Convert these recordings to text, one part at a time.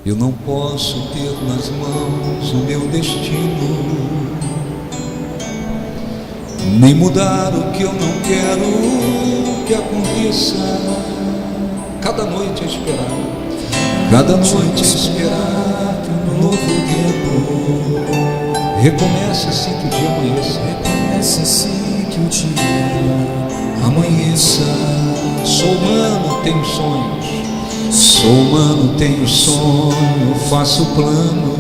Eu não posso ter nas mãos o meu destino, nem mudar o que eu não quero que aconteça. Cada noite a esperar, cada noite a esperar que um novo tempo recomeça assim que o dia amanheça. Recomeça assim que o dia Amanheça. Sou humano, tenho sonhos. Sou humano, tenho sonho, faço planos.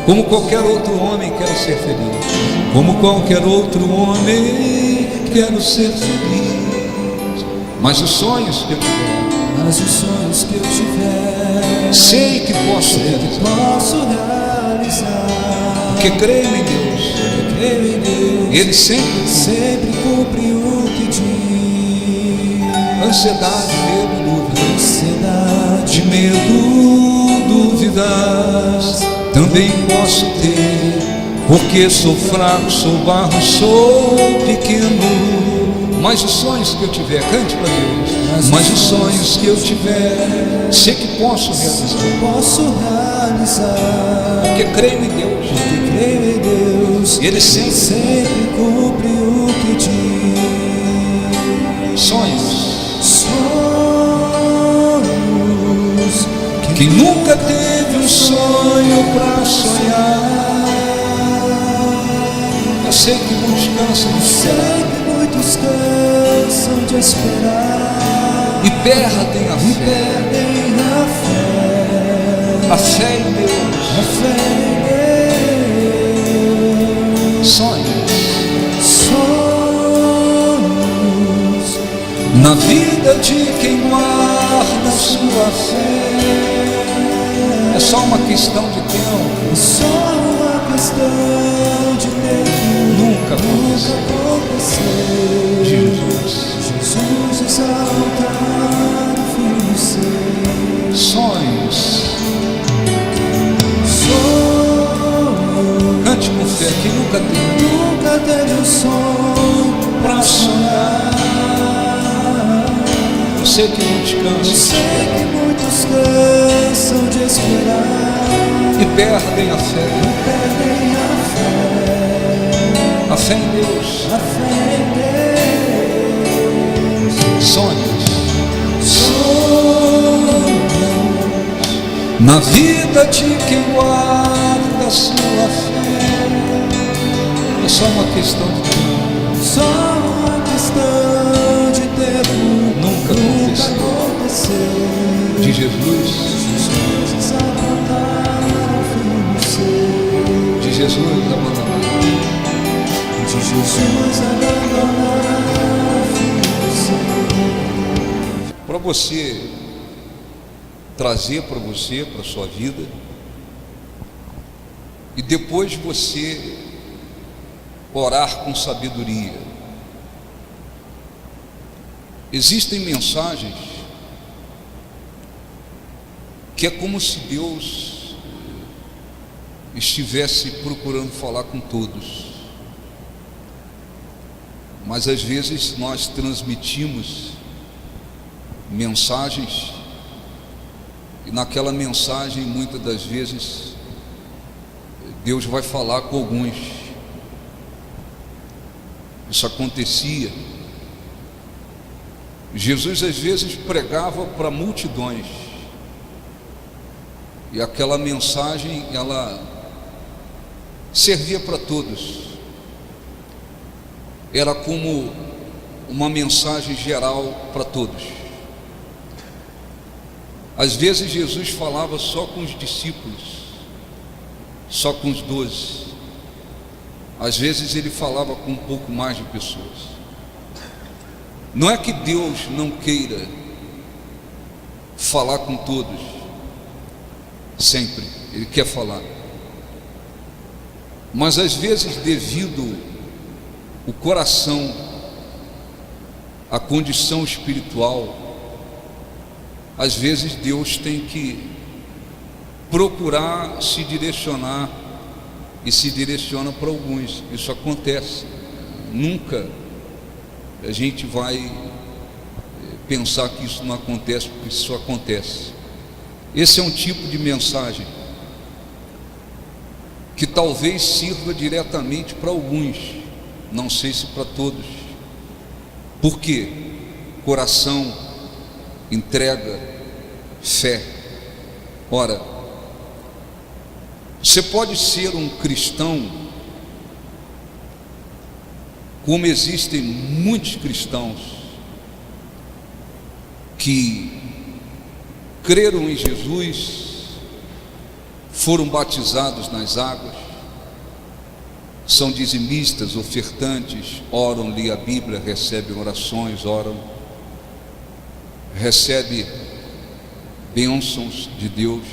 Como qualquer outro homem, quero ser feliz. Como qualquer outro homem, quero ser feliz. Mas os sonhos que eu tiver, mas os sonhos que eu tiver, sei que posso realizar, porque creio em Deus. porque creio em Deus. Ele sempre cumpre o que diz. Ansiedade, medo, dúvida. Ansiedade, medo, dúvidas também posso ter, porque sou fraco, sou barro, sou pequeno. Mas os sonhos que eu tiver, cante para Deus. Mas os sonhos que eu tiver, sei que posso realizar, porque creio em Deus. Porque creio em Deus. Ele sempre cumpre o que diz. Sonhos. Sonhos. Quem nunca teve um sonho para sonhar, eu sei que muitos cansam de esperar, Muitos cansam de esperar e perdem a fé. A fé em Deus. A fé em Deus. Sonhos. Sonhos. Na vida de quem guarda sua fé, é só uma questão de tempo. Só uma questão de tempo. Nunca aconteceu. Jesus exaltado, filho seu. Sonhos. Sonhos. Cante com fé. Quem nunca teve um sonho para sonhar. Eu sei que muitos cansam. Muitos cansam de esperar e perdem a fé. A fé em Deus. A fé em Deus. Sonhos. Na vida de quem guarda sua fé, é só uma questão de tempo. Só uma questão de tempo. Nunca aconteceu. De Jesus. De Jesus abandonado. De Jesus abandonado. Para você trazer para você, para a sua vida, e depois você orar com sabedoria. Existem mensagens que é como se Deus estivesse procurando falar com todos, mas às vezes nós transmitimos mensagens e naquela mensagem muitas das vezes Deus vai falar com alguns. Isso acontecia. Jesus às vezes pregava para multidões e aquela mensagem ela servia para todos. Era como uma mensagem geral para todos. Às vezes Jesus falava só com os discípulos, só com os 12. Às vezes ele falava com um pouco mais de pessoas. Não é que Deus não queira falar com todos, sempre, Ele quer falar. Mas às vezes, devido o coração, a condição espiritual, às vezes Deus tem que procurar se direcionar e se direciona para alguns. Isso acontece. Nunca a gente vai pensar que isso não acontece, porque isso acontece. Esse é um tipo de mensagem que talvez sirva diretamente para alguns, não sei se para todos. Por quê? Coração, entrega, fé. Ora, você pode ser um cristão, como existem muitos cristãos que creram em Jesus, foram batizados nas águas, são dizimistas, ofertantes, oram, lêem a Bíblia, recebem orações, oram, recebem bênçãos de Deus,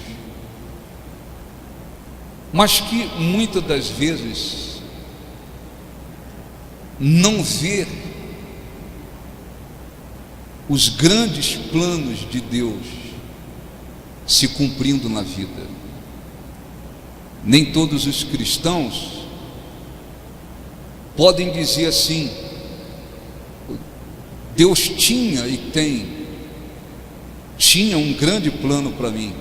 mas que muitas das vezes não vê os grandes planos de Deus se cumprindo na vida. Nem todos os cristãos podem dizer assim: Deus tinha e tinha um grande plano para mim,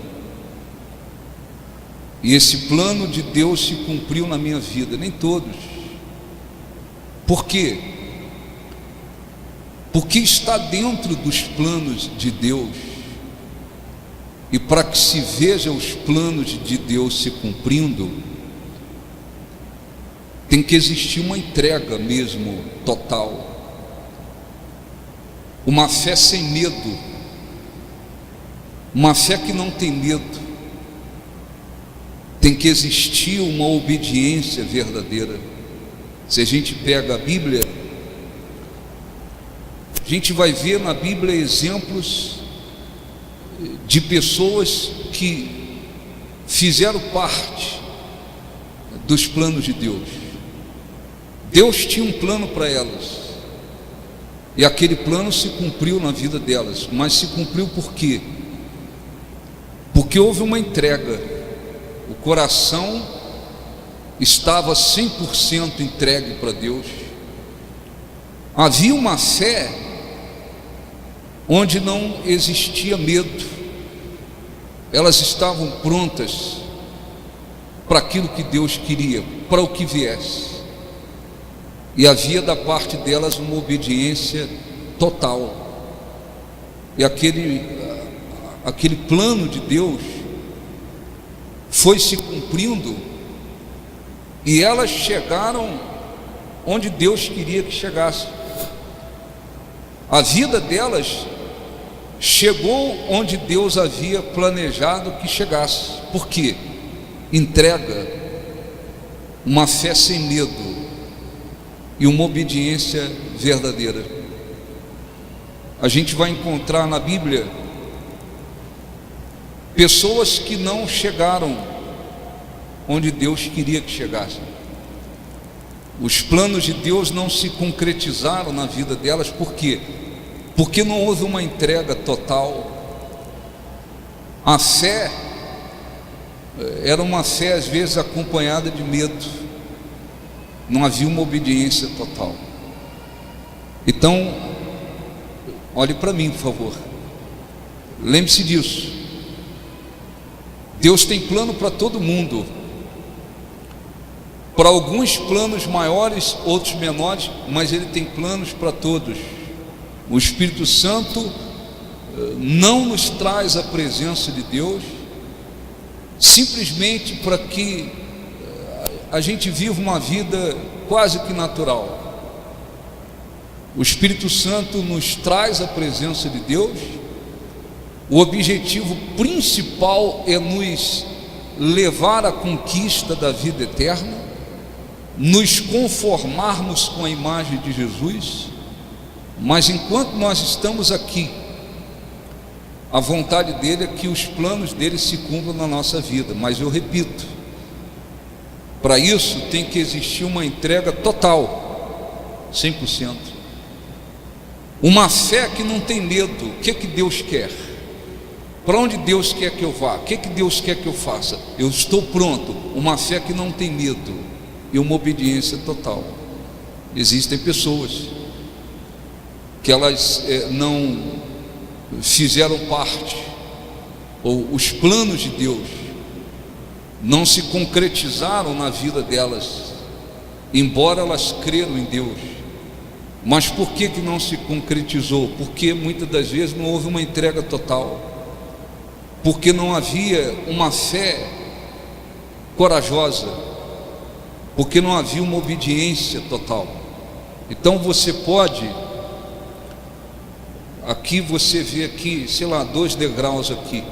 e esse plano de Deus se cumpriu na minha vida. Nem todos. Por quê? Porque está dentro dos planos de Deus, e para que se veja os planos de Deus se cumprindo, tem que existir uma entrega mesmo total, uma fé sem medo, uma fé que não tem medo. Tem que existir uma obediência verdadeira. Se a gente pega a Bíblia, a gente vai ver na Bíblia exemplos de pessoas que fizeram parte dos planos de Deus. Deus tinha um plano para elas, e aquele plano se cumpriu na vida delas. Mas se cumpriu por quê? Porque houve uma entrega. O coração estava 100% entregue para Deus. Havia uma fé onde não existia medo. Elas estavam prontas para aquilo que Deus queria, para o que viesse. E havia da parte delas uma obediência total. E aquele plano de Deus foi se cumprindo, e elas chegaram onde Deus queria que chegasse. A vida delas chegou onde Deus havia planejado que chegasse. Por quê? Entrega, uma fé sem medo e uma obediência verdadeira. A gente vai encontrar na Bíblia pessoas que não chegaram onde Deus queria que chegassem. Os planos de Deus não se concretizaram na vida delas. Por quê? Porque não houve uma entrega total. A fé era uma fé às vezes acompanhada de medo. Não havia uma obediência total. Então, olhe para mim, por favor. Lembre-se disso. Deus tem plano para todo mundo. Para alguns planos maiores, outros menores, mas Ele tem planos para todos. O Espírito Santo não nos traz a presença de Deus simplesmente para que a gente viva uma vida quase que natural. O Espírito Santo nos traz a presença de Deus. O objetivo principal é nos levar à conquista da vida eterna, nos conformarmos com a imagem de Jesus. Mas enquanto nós estamos aqui, a vontade dele é que os planos dele se cumpram na nossa vida. Mas eu repito, para isso tem que existir uma entrega total, 100%. Uma fé que não tem medo. O que Deus quer? Para onde Deus quer que eu vá? O que Deus quer que eu faça? Eu estou pronto. Uma fé que não tem medo e uma obediência total. Existem pessoas que elas não fizeram parte ou os planos de Deus não se concretizaram na vida delas, embora elas creram em Deus. Mas por que não se concretizou? Porque muitas das vezes não houve uma entrega total, porque não havia uma fé corajosa, porque não havia uma obediência total. Então você pode, aqui você vê aqui, sei lá, 2 degraus aqui.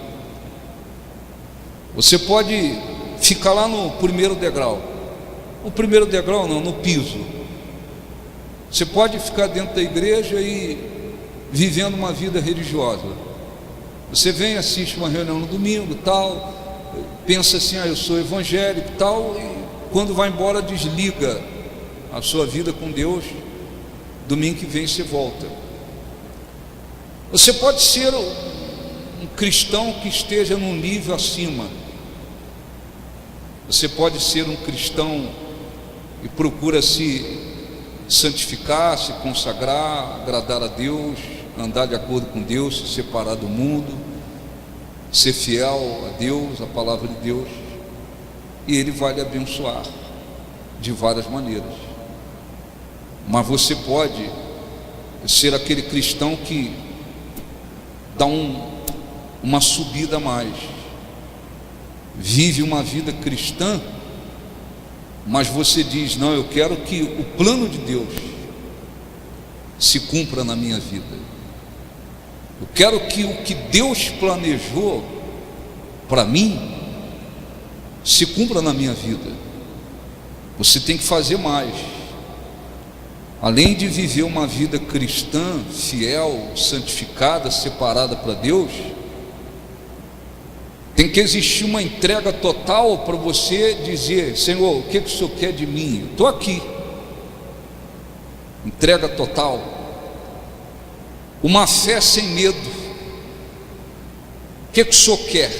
Você pode ficar lá no primeiro degrau. O primeiro degrau não, no piso. Você pode ficar dentro da igreja e vivendo uma vida religiosa. Você vem, assiste uma reunião no domingo, tal, pensa assim, eu sou evangélico, tal, e quando vai embora desliga a sua vida com Deus. Domingo que vem você volta. Você pode ser um cristão que esteja num nível acima. Você pode ser um cristão que procura se santificar, se consagrar, agradar a Deus, andar de acordo com Deus, se separar do mundo, ser fiel a Deus, a palavra de Deus, e Ele vai lhe abençoar de várias maneiras. Mas você pode ser aquele cristão que dá uma subida a mais, vive uma vida cristã, mas você diz, não, eu quero que o plano de Deus se cumpra na minha vida. Eu quero que o que Deus planejou para mim se cumpra na minha vida. Você tem que fazer mais. Além de viver uma vida cristã, fiel, santificada, separada para Deus, tem que existir uma entrega total para você dizer, Senhor, o que o Senhor quer de mim? Estou aqui. Entrega total. Uma fé sem medo. O que o Senhor quer?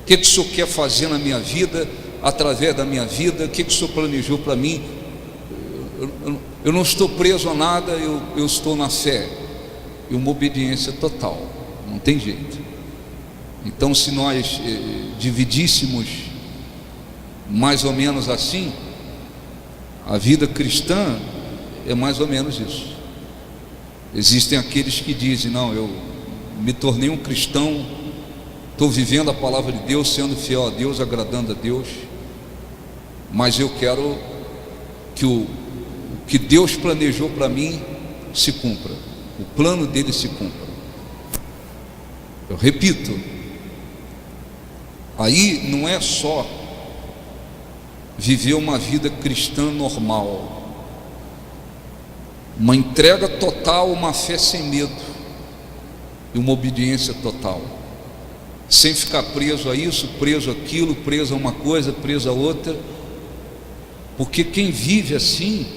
O que o Senhor quer fazer na minha vida, através da minha vida? O que o Senhor planejou para mim? Eu não estou preso a nada, eu estou na fé. E uma obediência total. Não tem jeito. Então, se nós dividíssemos mais ou menos assim, a vida cristã é mais ou menos isso. Existem aqueles que dizem, não, eu me tornei um cristão, estou vivendo a palavra de Deus, sendo fiel a Deus, agradando a Deus, mas eu quero que o que Deus planejou para mim se cumpra, o plano dele se cumpra. Eu repito, aí não é só viver uma vida cristã normal, uma entrega total, uma fé sem medo e uma obediência total, sem ficar preso a isso, preso àquilo, preso a uma coisa, preso a outra, porque quem vive assim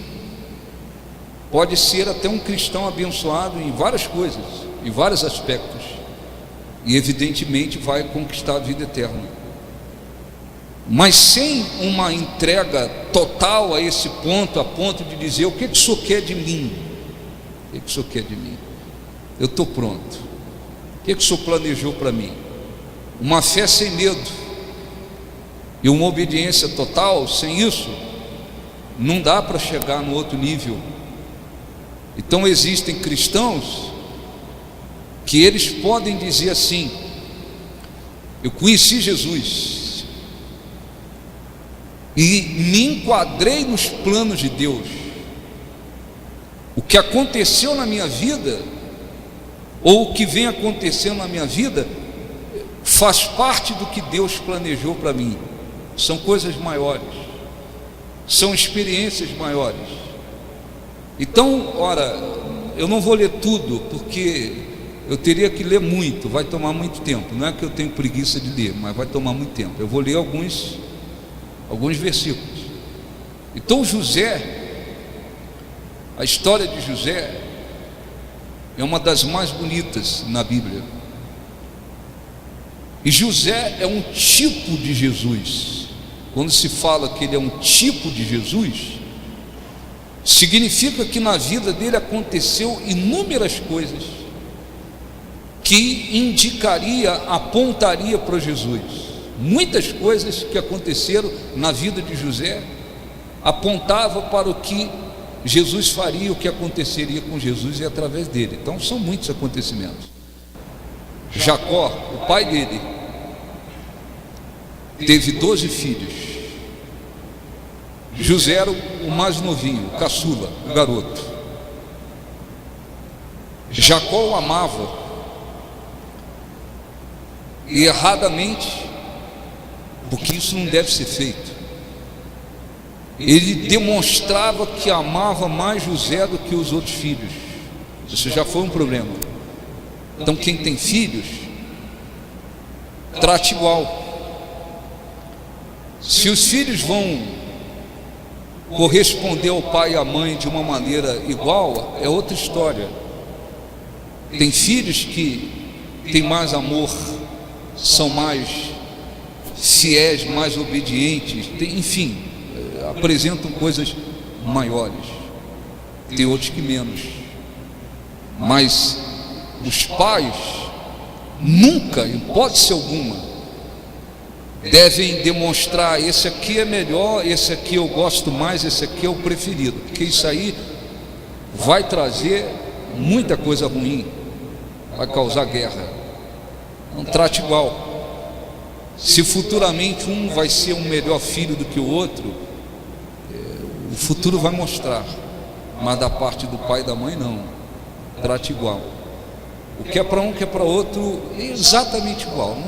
pode ser até um cristão abençoado em várias coisas, em vários aspectos, e evidentemente vai conquistar a vida eterna, mas sem uma entrega total a esse ponto, a ponto de dizer, o que o Senhor quer de mim? O que o Senhor quer de mim? Eu estou pronto. O que o Senhor planejou para mim? Uma fé sem medo e uma obediência total, sem isso não dá para chegar no outro nível. Então existem cristãos que eles podem dizer assim, eu conheci Jesus e me enquadrei nos planos de Deus, o que aconteceu na minha vida, ou o que vem acontecendo na minha vida, faz parte do que Deus planejou para mim, são coisas maiores, são experiências maiores. Então, ora, eu não vou ler tudo, porque eu teria que ler muito, vai tomar muito tempo, não é que eu tenho preguiça de ler, mas vai tomar muito tempo. Eu vou ler alguns versículos. Então José, a história de José é uma das mais bonitas na Bíblia, e José é um tipo de Jesus. Quando se fala que ele é um tipo de Jesus, significa que na vida dele aconteceu inúmeras coisas que indicaria, apontaria para Jesus. Muitas coisas que aconteceram na vida de José apontavam para o que Jesus faria, o que aconteceria com Jesus e através dele. Então são muitos acontecimentos. Jacó, o pai dele, teve 12 filhos. José era o mais novinho, o caçula, o garoto. Jacó o amava, e erradamente, porque isso não deve ser feito, ele demonstrava que amava mais José do que os outros filhos. Isso já foi um problema. Então quem tem filhos, trate igual. Se os filhos vão corresponder ao pai e à mãe de uma maneira igual, é outra história. Tem filhos que têm mais amor, são mais fiéis, mais obedientes, enfim, apresentam coisas maiores. Tem outros que menos. Mas os pais nunca, em hipótese alguma, devem demonstrar: esse aqui é melhor, esse aqui eu gosto mais, esse aqui é o preferido, porque isso aí vai trazer muita coisa ruim, vai causar guerra. Não trate igual. Se futuramente um vai ser um melhor filho do que o outro, o futuro vai mostrar, mas da parte do pai e da mãe não. Trate igual. O que é para um, o que é para outro, é exatamente igual.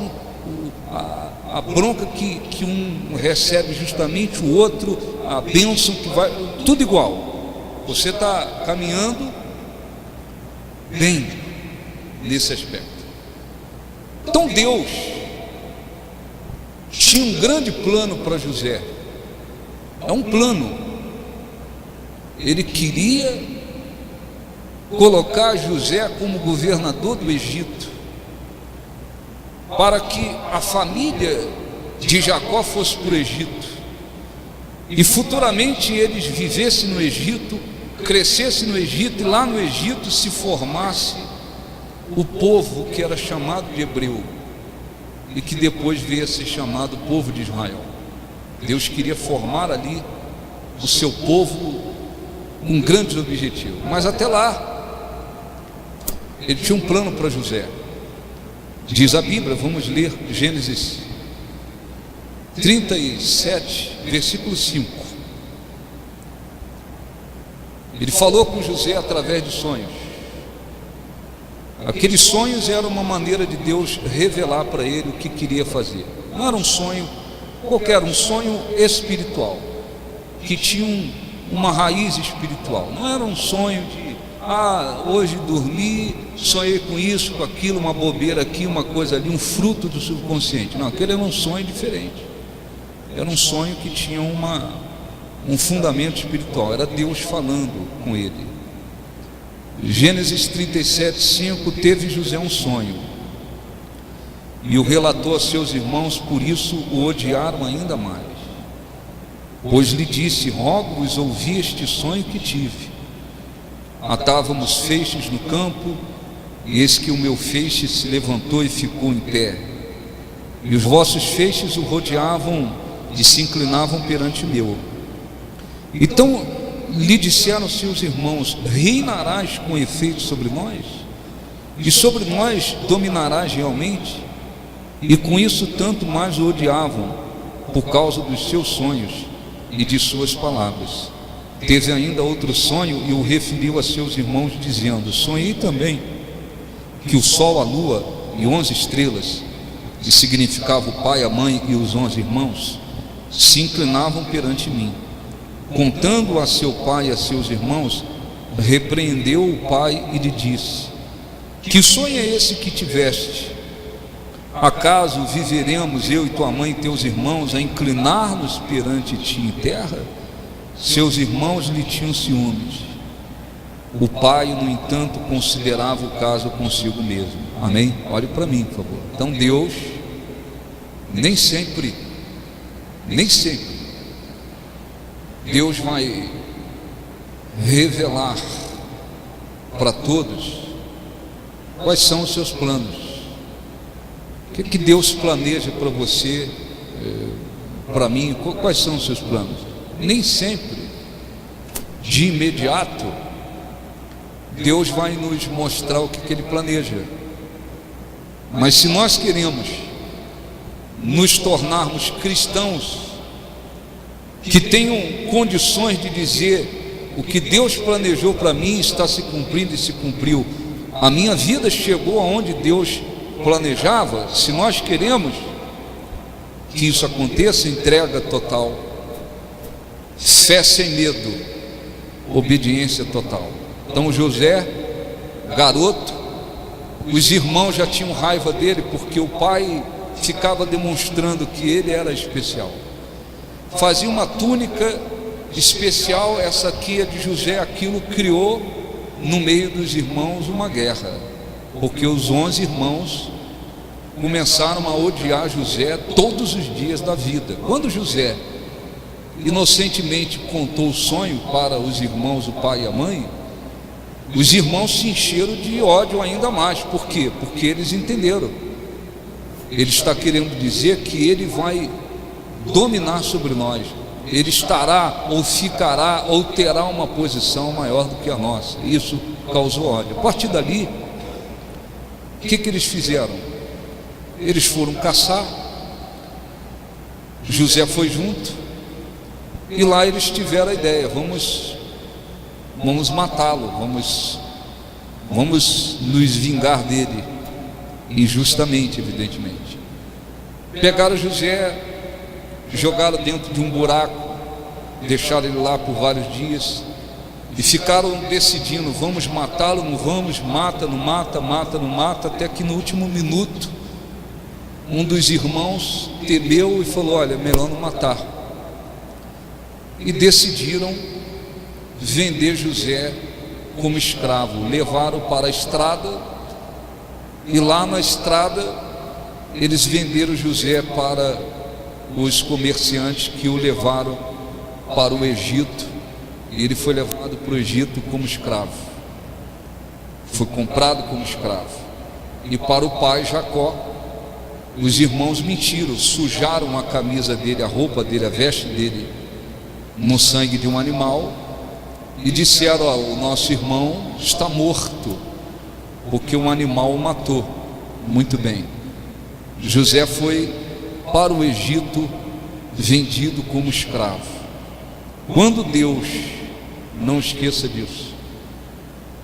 A bronca que um recebe, justamente o outro, a bênção que vai, tudo igual. Você está caminhando bem nesse aspecto. Então Deus tinha um grande plano para José. É um plano. Ele queria colocar José como governador do Egito, para que a família de Jacó fosse para o Egito, e futuramente eles vivessem no Egito, crescessem no Egito, e lá no Egito se formasse o povo que era chamado de hebreu, e que depois veio a ser chamado povo de Israel. Deus queria formar ali o seu povo com grandes objetivos, mas até lá ele tinha um plano para José. Diz a Bíblia, vamos ler Gênesis 37, versículo 5. Ele falou com José através de sonhos. Aqueles sonhos eram uma maneira de Deus revelar para ele o que queria fazer. Não era um sonho qualquer, um sonho espiritual, que tinha uma raiz espiritual. Não era um sonho de hoje dormi, sonhei com isso, com aquilo, uma bobeira aqui, uma coisa ali, um fruto do subconsciente. Não, aquele era um sonho diferente. Era um sonho que tinha um fundamento espiritual. Era Deus falando com ele. Gênesis 37, 5. Teve José um sonho, e o relatou a seus irmãos, por isso o odiaram ainda mais. Pois lhe disse: rogo-vos ouvi este sonho que tive. Atávamos feixes no campo, e eis que o meu feixe se levantou e ficou em pé, e os vossos feixes o rodeavam e se inclinavam perante o meu. Então lhe disseram seus irmãos: reinarás com efeito sobre nós? E sobre nós dominarás realmente? E com isso tanto mais o odiavam, por causa dos seus sonhos e de suas palavras. Teve ainda outro sonho e o referiu a seus irmãos, dizendo: sonhei também que o sol, a lua e 11 estrelas, que significava o pai, a mãe e os 11 irmãos, se inclinavam perante mim. Contando a seu pai e a seus irmãos, repreendeu o pai e lhe disse: que sonho é esse que tiveste? Acaso viveremos eu e tua mãe e teus irmãos a inclinar-nos perante ti em terra? Seus irmãos lhe tinham ciúmes. O pai, no entanto, considerava o caso consigo mesmo. Amém? Olhe para mim, por favor. Então Deus nem sempre Deus vai revelar para todos Quais são os seus planos? O que Deus planeja para você, para mim? Quais são os seus planos? Nem sempre, de imediato, Deus vai nos mostrar o que Ele planeja. Mas se nós queremos nos tornarmos cristãos que tenham condições de dizer: o que Deus planejou para mim está se cumprindo e se cumpriu, a minha vida chegou aonde Deus planejava. Se nós queremos que isso aconteça, entrega total, fé sem medo, obediência total. Então José, garoto, os irmãos já tinham raiva dele, porque o pai ficava demonstrando que ele era especial. Fazia uma túnica especial, essa aqui é de José. Aquilo criou no meio dos irmãos uma guerra, porque os 11 irmãos começaram a odiar José todos os dias da vida. Quando José inocentemente contou o sonho para os irmãos, o pai e a mãe, os irmãos se encheram de ódio ainda mais. Por quê? Porque eles entenderam. Ele está querendo dizer que ele vai dominar sobre nós. Ele estará ou ficará ou terá uma posição maior do que a nossa. Isso causou ódio. A partir dali, o que eles fizeram? Eles foram caçar. José foi junto. E lá eles tiveram a ideia: vamos matá-lo, vamos nos vingar dele, injustamente, evidentemente. Pegaram José, jogaram dentro de um buraco, deixaram ele lá por vários dias e ficaram decidindo: vamos matá-lo, não vamos, mata, não mata, mata, não mata, até que no último minuto um dos irmãos temeu e falou: olha, melhor não matar. E decidiram vender José como escravo. Levaram para a estrada, e lá na estrada eles venderam José para os comerciantes que o levaram para o Egito. E ele foi levado para o Egito como escravo, foi comprado como escravo. E para o pai Jacó, os irmãos mentiram, sujaram a camisa dele, a roupa dele, a veste dele no sangue de um animal, e disseram: o nosso irmão está morto, porque um animal o matou. Muito bem, José foi para o Egito vendido como escravo. Quando Deus, não esqueça disso,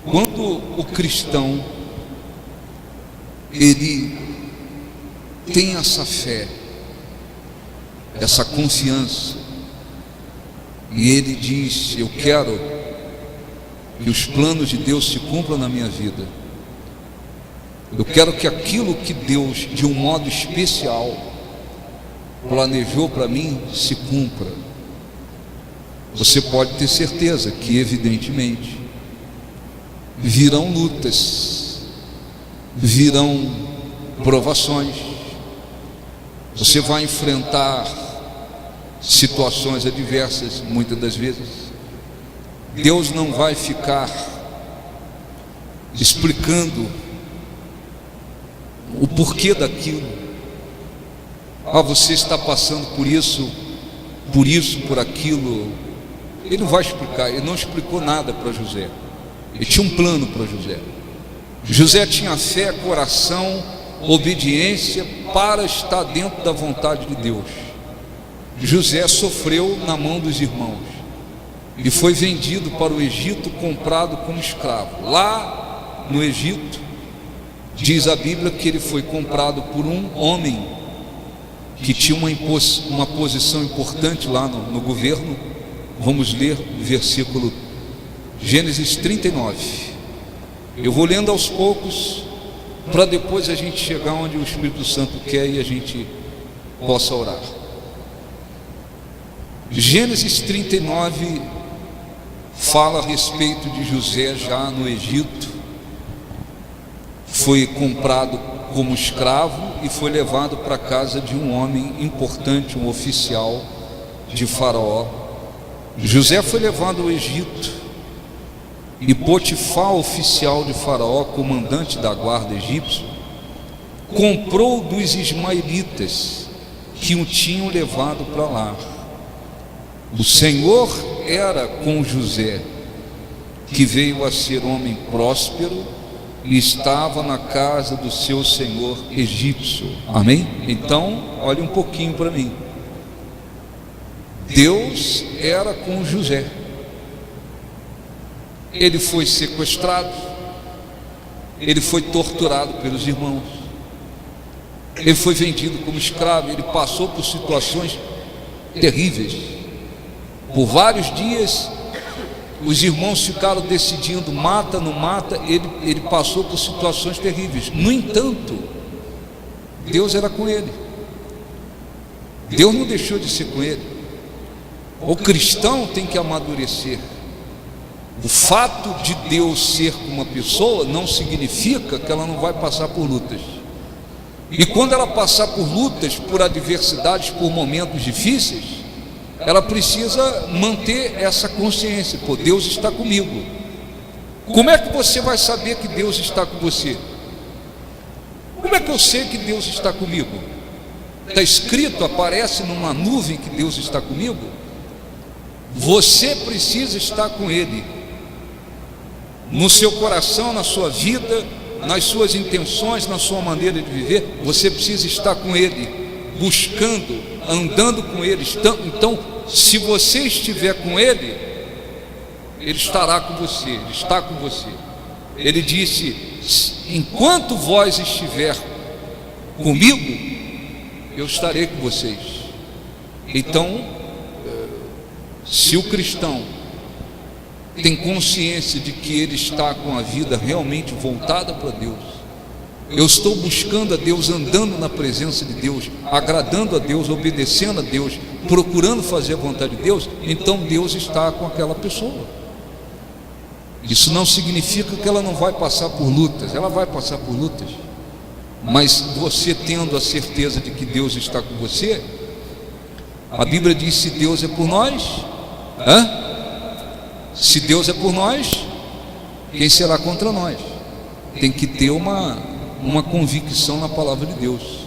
quando o cristão ele tem essa fé, essa confiança, e ele diz: eu quero que os planos de Deus se cumpram na minha vida, eu quero que aquilo que Deus, de um modo especial, planejou para mim, se cumpra. Você pode ter certeza que, evidentemente, virão lutas, virão provações, você vai enfrentar situações adversas. Muitas das vezes Deus não vai ficar explicando o porquê daquilo. Você está passando por isso, por aquilo. Ele não vai explicar. Ele não explicou nada para José. Ele tinha um plano para José. José tinha fé, coração, obediência para estar dentro da vontade de Deus. José sofreu na mão dos irmãos e foi vendido para o Egito, comprado como escravo. Lá no Egito, diz a Bíblia que ele foi comprado por um homem que tinha uma posição importante lá no governo. Vamos ler o versículo Gênesis 39. Eu vou lendo aos poucos, para depois a gente chegar onde o Espírito Santo quer e a gente possa orar. Gênesis 39 fala a respeito de José já no Egito. Foi comprado como escravo e foi levado para a casa de um homem importante, um oficial de Faraó. José foi levado ao Egito E Potifar, oficial de Faraó, comandante da guarda egípcio, comprou dos ismaelitas que o tinham levado para lá. O Senhor era com José, que veio a ser homem próspero e estava na casa do seu senhor egípcio. Amém? Então, olhe um pouquinho para mim. Deus era com José. Ele foi sequestrado, ele foi torturado pelos irmãos, ele foi vendido como escravo, ele passou por situações terríveis. Por vários dias, os irmãos ficaram decidindo, mata, não mata. Ele passou por situações terríveis. No entanto, Deus era com ele. Deus não deixou de ser com ele. O cristão tem que amadurecer. O fato de Deus ser com uma pessoa não significa que ela não vai passar por lutas. E quando ela passar por lutas, por adversidades, por momentos difíceis, ela precisa manter essa consciência: pô, Deus está comigo. Como é que você vai saber que Deus está com você? Como é que eu sei que Deus está comigo? Está escrito, aparece numa nuvem que Deus está comigo? Você precisa estar com Ele, no seu coração, na sua vida, nas suas intenções, na sua maneira de viver. Você precisa estar com Ele, buscando, andando com Ele. Então, se você estiver com Ele, Ele estará com você, Ele está com você. Ele disse: enquanto vós estiver comigo, eu estarei com vocês. Então, se o cristão tem consciência de que ele está com a vida realmente voltada para Deus, eu estou buscando a Deus, andando na presença de Deus, agradando a Deus, obedecendo a Deus, procurando fazer a vontade de Deus, então Deus está com aquela pessoa. Isso não significa que ela não vai passar por lutas, ela vai passar por lutas, mas você tendo a certeza de que Deus está com você, a Bíblia diz: se Deus é por nós, se Deus é por nós, quem será contra nós? Tem que ter uma convicção na palavra de Deus.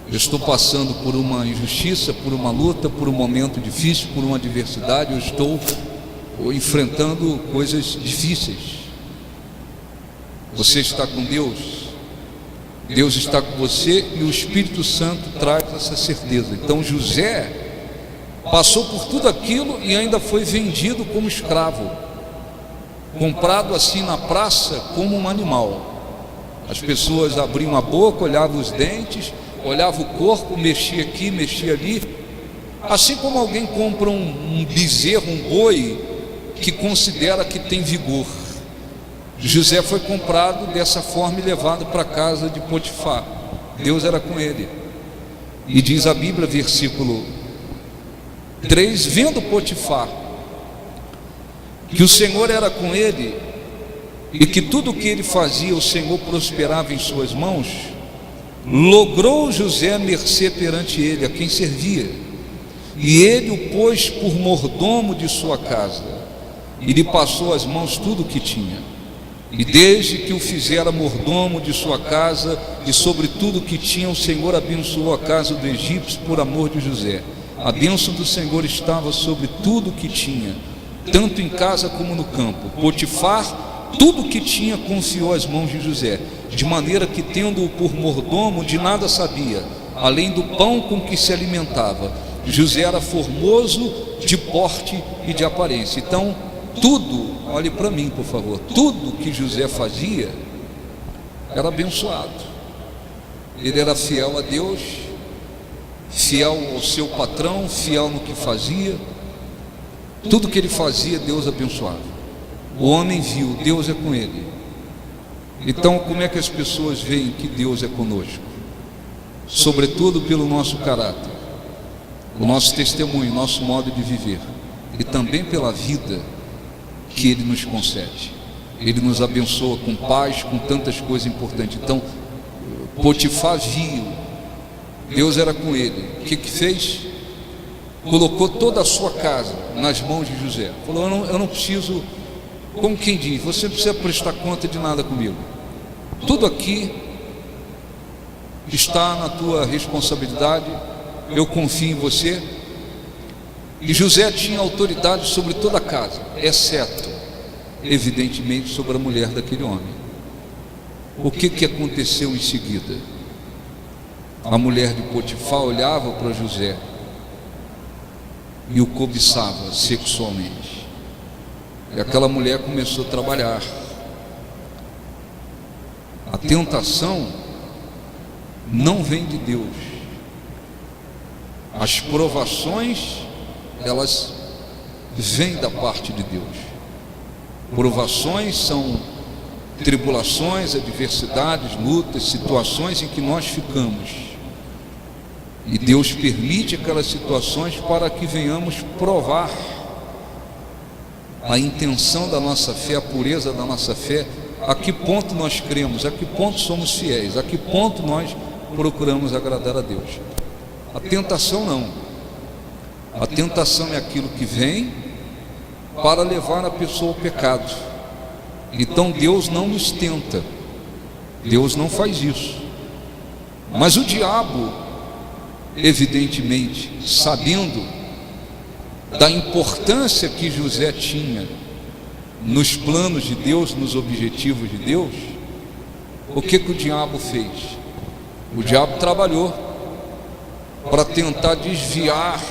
Eu estou passando por uma injustiça, por uma luta, por um momento difícil, por uma adversidade, eu estou enfrentando coisas difíceis. Você está com Deus, Deus está com você, e o Espírito Santo traz essa certeza. Então José passou por tudo aquilo e ainda foi vendido como escravo, comprado assim na praça como um animal. As pessoas abriam a boca, olhavam os dentes, olhavam o corpo, mexia aqui, mexia ali. Assim como alguém compra um bezerro, um boi, que considera que tem vigor. José foi comprado dessa forma e levado para a casa de Potifar. Deus era com ele. E diz a Bíblia, versículo 3: vendo Potifar que o Senhor era com ele, e que tudo o que ele fazia o Senhor prosperava em suas mãos, logrou José mercê perante ele, a quem servia, e ele o pôs por mordomo de sua casa, e lhe passou às mãos tudo o que tinha. E desde que o fizera mordomo de sua casa e sobre tudo o que tinha, o Senhor abençoou a casa do egípcio por amor de José. A bênção do Senhor estava sobre tudo o que tinha, tanto em casa como no campo. Potifar tudo o que tinha confiou às mãos de José, de maneira que, tendo-o por mordomo, de nada sabia, além do pão com que se alimentava. José era formoso de porte e de aparência. Então, tudo, olhe para mim por favor, tudo que José fazia era abençoado. Ele era fiel a Deus, fiel ao seu patrão, fiel no que fazia. Tudo que ele fazia, Deus abençoava. O homem viu, Deus é com ele. Então, como é que as pessoas veem que Deus é conosco? Sobretudo pelo nosso caráter, o nosso testemunho, o nosso modo de viver, e também pela vida que Ele nos concede. Ele nos abençoa com paz, com tantas coisas importantes. Então, Potifar viu, Deus era com ele. O que fez? Colocou toda a sua casa nas mãos de José. Falou: eu não preciso como quem diz, você não precisa prestar conta de nada comigo, tudo aqui está na tua responsabilidade, eu confio em você. E José tinha autoridade sobre toda a casa, exceto, evidentemente, sobre a mulher daquele homem. O que aconteceu em seguida? A mulher de Potifar olhava para José e o cobiçava sexualmente. E aquela mulher começou a trabalhar. A tentação não vem de Deus. As provações, elas vêm da parte de Deus. Provações são tribulações, adversidades, lutas, situações em que nós ficamos. E Deus permite aquelas situações para que venhamos provar a intenção da nossa fé, a pureza da nossa fé, a que ponto nós cremos, a que ponto somos fiéis, a que ponto nós procuramos agradar a Deus. A tentação não. A tentação é aquilo que vem para levar a pessoa ao pecado. Então Deus não nos tenta, Deus não faz isso. Mas o diabo, evidentemente, sabendo da importância que José tinha nos planos de Deus, nos objetivos de Deus, o que o diabo fez? O diabo trabalhou para tentar desviar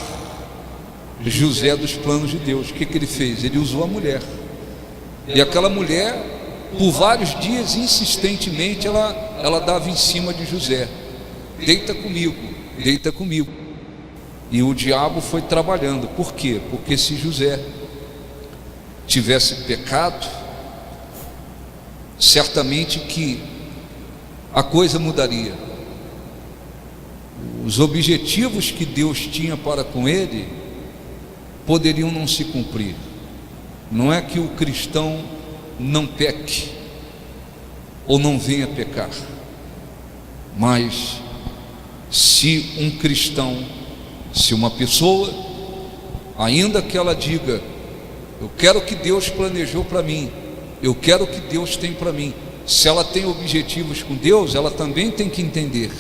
José dos planos de Deus. O que ele fez? Ele usou a mulher. E aquela mulher, por vários dias, insistentemente, ela dava em cima de José: deita comigo, deita comigo. E o diabo foi trabalhando. Por quê? Porque se José tivesse pecado, certamente que a coisa mudaria. Os objetivos que Deus tinha para com ele poderiam não se cumprir. Não é que o cristão não peque ou não venha pecar, mas se um cristão, se uma pessoa, ainda que ela diga: eu quero o que Deus planejou para mim, eu quero o que Deus tem para mim, se ela tem objetivos com Deus, ela também tem que entender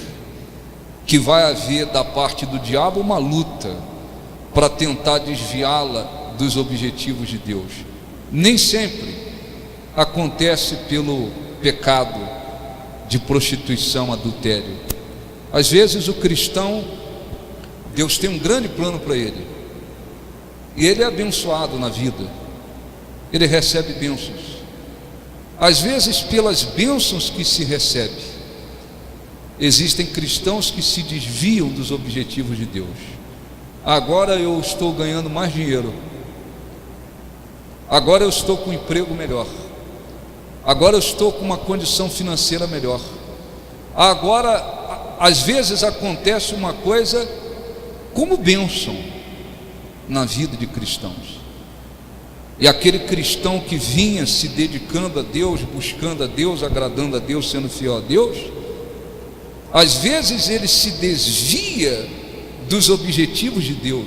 que vai haver da parte do diabo uma luta para tentar desviá-la dos objetivos de Deus. Nem sempre acontece pelo pecado de prostituição, adultério. Às vezes o cristão, Deus tem um grande plano para ele, e ele é abençoado na vida, ele recebe bênçãos. Às vezes, pelas bênçãos que se recebe, existem cristãos que se desviam dos objetivos de Deus. Agora eu estou ganhando mais dinheiro, agora eu estou com um emprego melhor, agora eu estou com uma condição financeira melhor. Agora, às vezes acontece uma coisa como bênção na vida de cristãos, e aquele cristão que vinha se dedicando a Deus, buscando a Deus, agradando a Deus, sendo fiel a Deus, às vezes ele se desvia dos objetivos de Deus,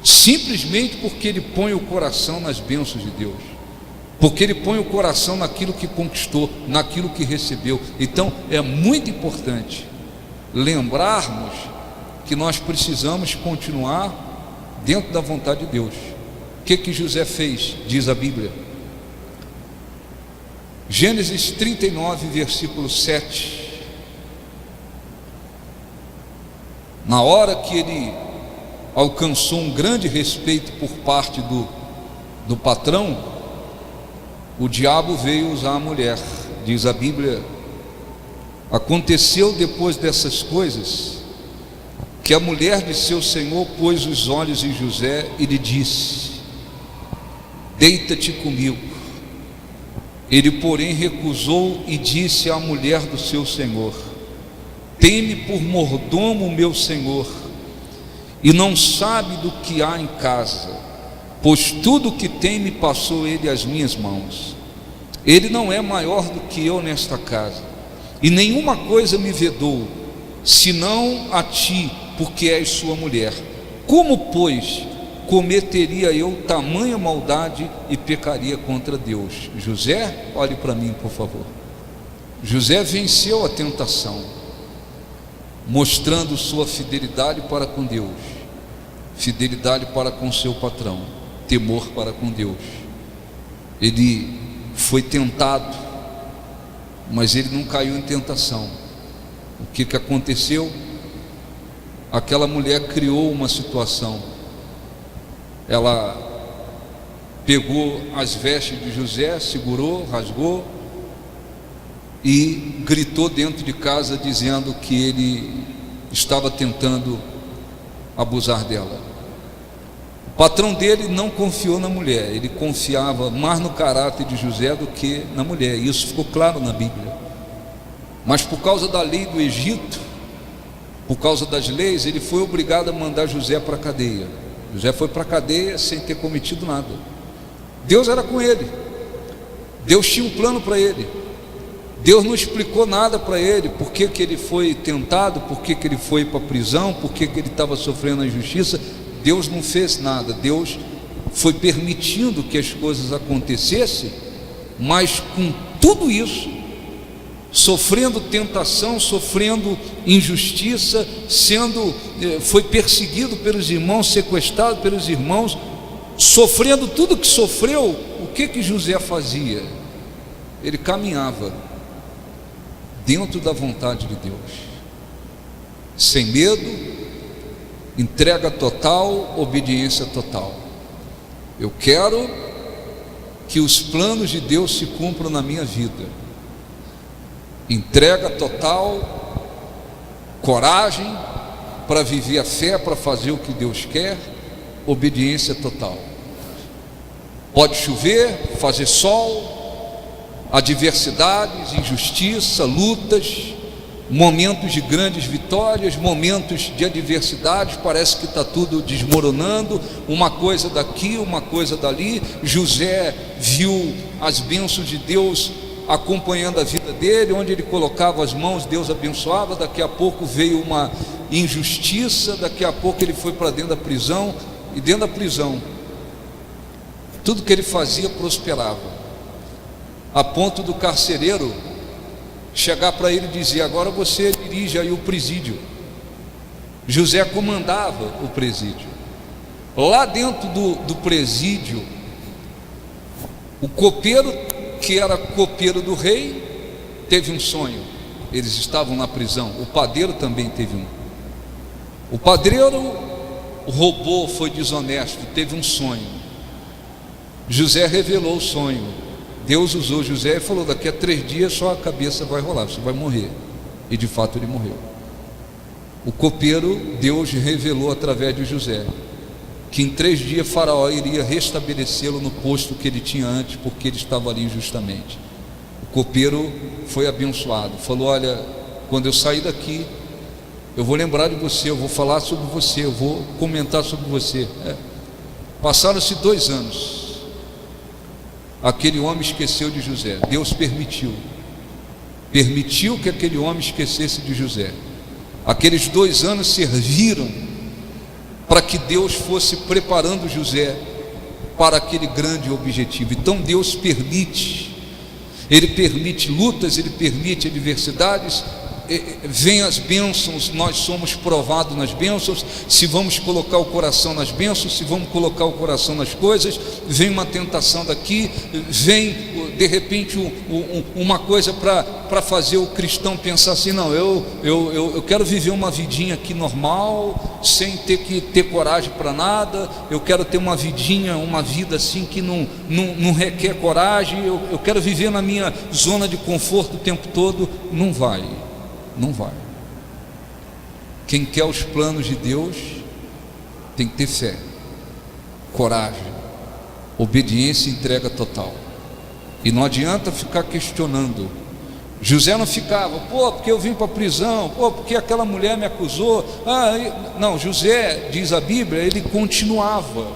simplesmente porque ele põe o coração nas bênçãos de Deus, porque ele põe o coração naquilo que conquistou, naquilo que recebeu. Então é muito importante lembrarmos que nós precisamos continuar dentro da vontade de Deus. O que José fez, diz a Bíblia? Gênesis 39, versículo 7. Na hora que ele alcançou um grande respeito por parte do patrão, o diabo veio usar a mulher. Diz a Bíblia: aconteceu depois dessas coisas que a mulher de seu senhor pôs os olhos em José e lhe disse: deita-te comigo. Ele, porém, recusou e disse à mulher do seu senhor: tem-me por mordomo o meu senhor, e não sabe do que há em casa, pois tudo o que tem me passou ele às minhas mãos. Ele não é maior do que eu nesta casa, e nenhuma coisa me vedou, senão a ti, porque és sua mulher. Como, pois, cometeria eu tamanha maldade e pecaria contra Deus? José, olhe para mim, por favor. José venceu a tentação, mostrando sua fidelidade para com Deus, fidelidade para com seu patrão, temor para com Deus. Ele foi tentado, mas ele não caiu em tentação. O que aconteceu? Aquela mulher criou uma situação. Ela pegou as vestes de José, segurou, rasgou e gritou dentro de casa, dizendo que ele estava tentando abusar dela. O patrão dele não confiou na mulher, ele confiava mais no caráter de José do que na mulher. Isso ficou claro na Bíblia. Mas por causa da lei do Egito, por causa das leis, ele foi obrigado a mandar José para a cadeia. José foi para a cadeia sem ter cometido nada. Deus era com ele, Deus tinha um plano para ele. Deus não explicou nada para ele, por que ele foi tentado, por que ele foi para a prisão, por que ele estava sofrendo a injustiça. Deus não fez nada, Deus foi permitindo que as coisas acontecessem, mas com tudo isso, sofrendo tentação, sofrendo injustiça, foi perseguido pelos irmãos, sequestrado pelos irmãos, sofrendo tudo que sofreu. O que José fazia? Ele caminhava dentro da vontade de Deus, sem medo, entrega total, obediência total. Eu quero que os planos de Deus se cumpram na minha vida. Entrega total, coragem para viver a fé, para fazer o que Deus quer, obediência total. Pode chover, fazer sol, adversidades, injustiça, lutas, momentos de grandes vitórias, momentos de adversidades, parece que está tudo desmoronando, uma coisa daqui, uma coisa dali. José viu as bênçãos de Deus acompanhando a vida dele, onde ele colocava as mãos, Deus abençoava. Daqui a pouco veio uma injustiça, daqui a pouco ele foi para dentro da prisão, e dentro da prisão, tudo que ele fazia prosperava, a ponto do carcereiro chegar para ele e dizer: agora você dirige aí o presídio. José comandava o presídio. Lá dentro do presídio, o copeiro, que era copeiro do rei, teve um sonho. Eles estavam na prisão. O padeiro também teve um. O padeiro roubou, foi desonesto, teve um sonho. José revelou o sonho. Deus usou José e falou: daqui a 3 dias só a cabeça vai rolar, você vai morrer. E de fato ele morreu. O copeiro, Deus revelou através de José que em 3 dias Faraó iria restabelecê-lo no posto que ele tinha antes, porque ele estava ali injustamente. O copeiro foi abençoado, falou: olha, quando eu sair daqui, eu vou lembrar de você, eu vou falar sobre você, eu vou comentar sobre você. Passaram-se 2 anos. Aquele homem esqueceu de José. Deus permitiu que aquele homem esquecesse de José. Aqueles 2 anos serviram para que Deus fosse preparando José para aquele grande objetivo. Então Deus permite, Ele permite lutas, Ele permite adversidades. Vem as bênçãos, nós somos provados nas bênçãos, se vamos colocar o coração nas bênçãos, se vamos colocar o coração nas coisas. Vem uma tentação daqui, vem de repente uma coisa para fazer o cristão pensar assim: não, eu quero viver uma vidinha aqui normal, sem ter que ter coragem para nada. Eu quero ter uma vida assim que não requer coragem. Eu quero viver na minha zona de conforto o tempo todo. Não vai. Quem quer os planos de Deus tem que ter fé, coragem, obediência e entrega total. E não adianta ficar questionando. José não ficava: pô, porque eu vim para a prisão, pô, porque aquela mulher me acusou. Não, José, diz a Bíblia, ele continuava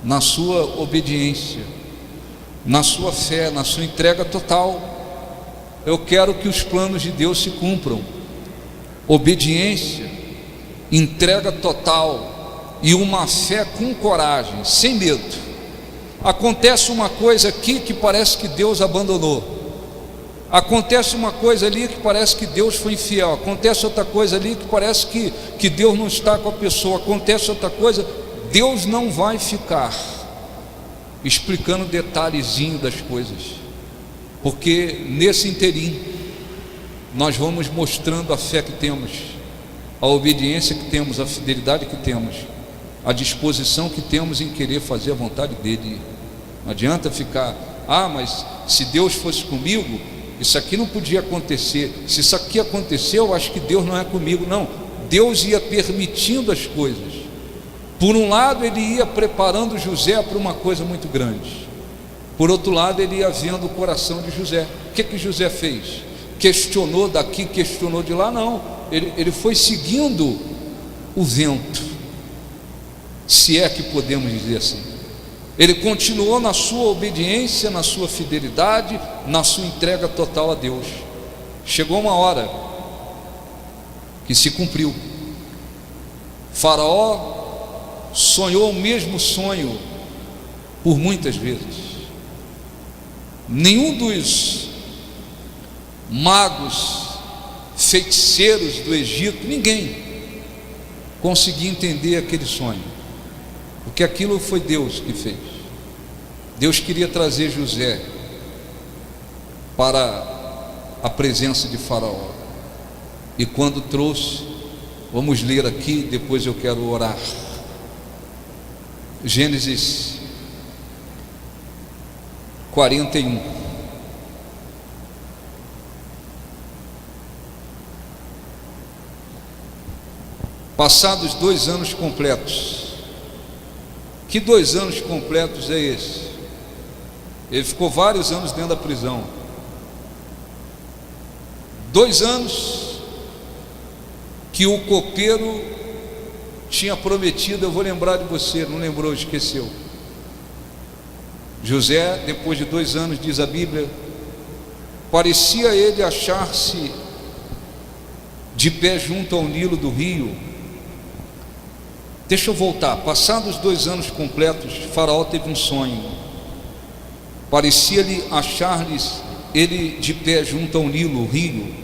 na sua obediência, na sua fé, na sua entrega total. Eu quero que os planos de Deus se cumpram. Obediência, entrega total, e uma fé com coragem, sem medo. Acontece uma coisa aqui que parece que Deus abandonou, acontece uma coisa ali que parece que Deus foi infiel, acontece outra coisa ali que parece que Deus não está com a pessoa, acontece outra coisa. Deus não vai ficar explicando detalhezinho das coisas, porque nesse interim nós vamos mostrando a fé que temos, a obediência que temos, a fidelidade que temos, a disposição que temos em querer fazer a vontade dele. Não adianta ficar, mas se Deus fosse comigo, isso aqui não podia acontecer, se isso aqui aconteceu, eu acho que Deus não é comigo. Não, Deus ia permitindo as coisas. Por um lado, ele ia preparando José para uma coisa muito grande, por outro lado, ele ia vendo o coração de José. O que José fez? Questionou daqui, questionou de lá? Não, ele foi seguindo o vento, se é que podemos dizer assim. Ele continuou na sua obediência, na sua fidelidade, na sua entrega total a Deus. Chegou uma hora que se cumpriu. Faraó sonhou o mesmo sonho por muitas vezes. Nenhum dos magos, feiticeiros do Egito, ninguém conseguia entender aquele sonho, porque aquilo foi Deus que fez. Deus queria trazer José para a presença de Faraó, e quando trouxe, vamos ler aqui, depois eu quero orar. Gênesis 41. Passados 2 anos completos. Que 2 anos completos é esse? Ele ficou vários anos dentro da prisão. 2 anos que o copeiro tinha prometido: eu vou lembrar de você. Não lembrou, esqueceu. José, depois de 2 anos, diz a Bíblia, parecia ele achar-se de pé junto ao Nilo do rio. Deixa eu voltar. Passados 2 anos completos, Faraó teve um sonho. Parecia-lhe achar-lhes ele de pé junto ao Nilo, o rio.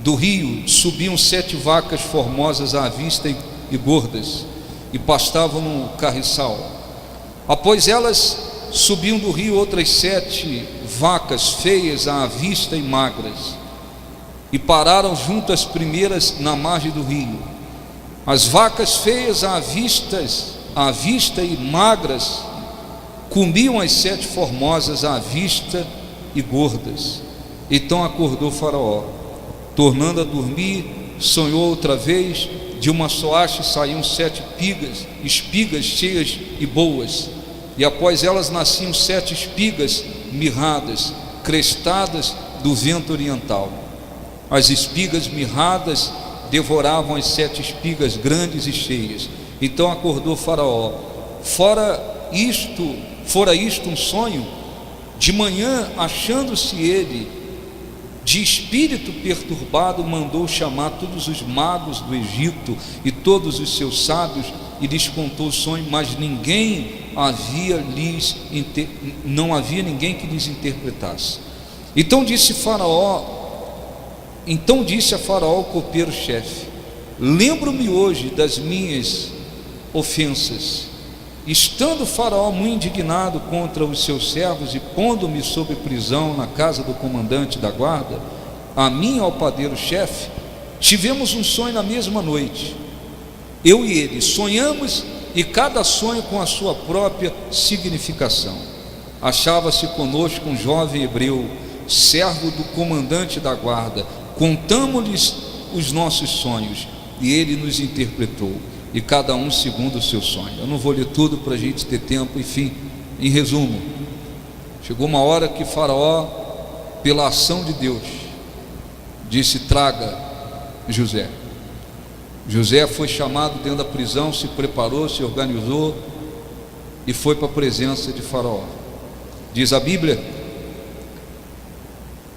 Do rio subiam 7 vacas formosas à vista e gordas, e pastavam no carriçal. Após elas subiam do rio outras 7 vacas feias à vista e magras, e pararam junto às primeiras na margem do rio. As vacas feias à vista e magras comiam as 7 formosas à vista e gordas. Então acordou Faraó, tornando a dormir, sonhou outra vez. De uma só haste saíam 7 espigas cheias e boas, e após elas nasciam 7 espigas mirradas, crestadas do vento oriental. As espigas mirradas devoravam as 7 espigas grandes e cheias. Então acordou Faraó. Fora isto um sonho? De manhã, achando-se ele de espírito perturbado, mandou chamar todos os magos do Egito e todos os seus sábios, e lhes contou o sonho, mas não havia ninguém que lhes interpretasse. Então disse a Faraó o copeiro-chefe: lembro-me hoje das minhas ofensas. Estando Faraó muito indignado contra os seus servos e pondo-me sob prisão na casa do comandante da guarda, a mim, ao padeiro-chefe, tivemos um sonho na mesma noite. Eu e ele sonhamos, e cada sonho com a sua própria significação. Achava-se conosco um jovem hebreu, servo do comandante da guarda. Contamos-lhes os nossos sonhos, e ele nos interpretou, e cada um segundo o seu sonho. Eu não vou ler tudo para a gente ter tempo. Enfim, em resumo, chegou uma hora que Faraó, pela ação de Deus, disse: traga José. José foi chamado dentro da prisão, se preparou, se organizou e foi para a presença de Faraó. Diz a Bíblia,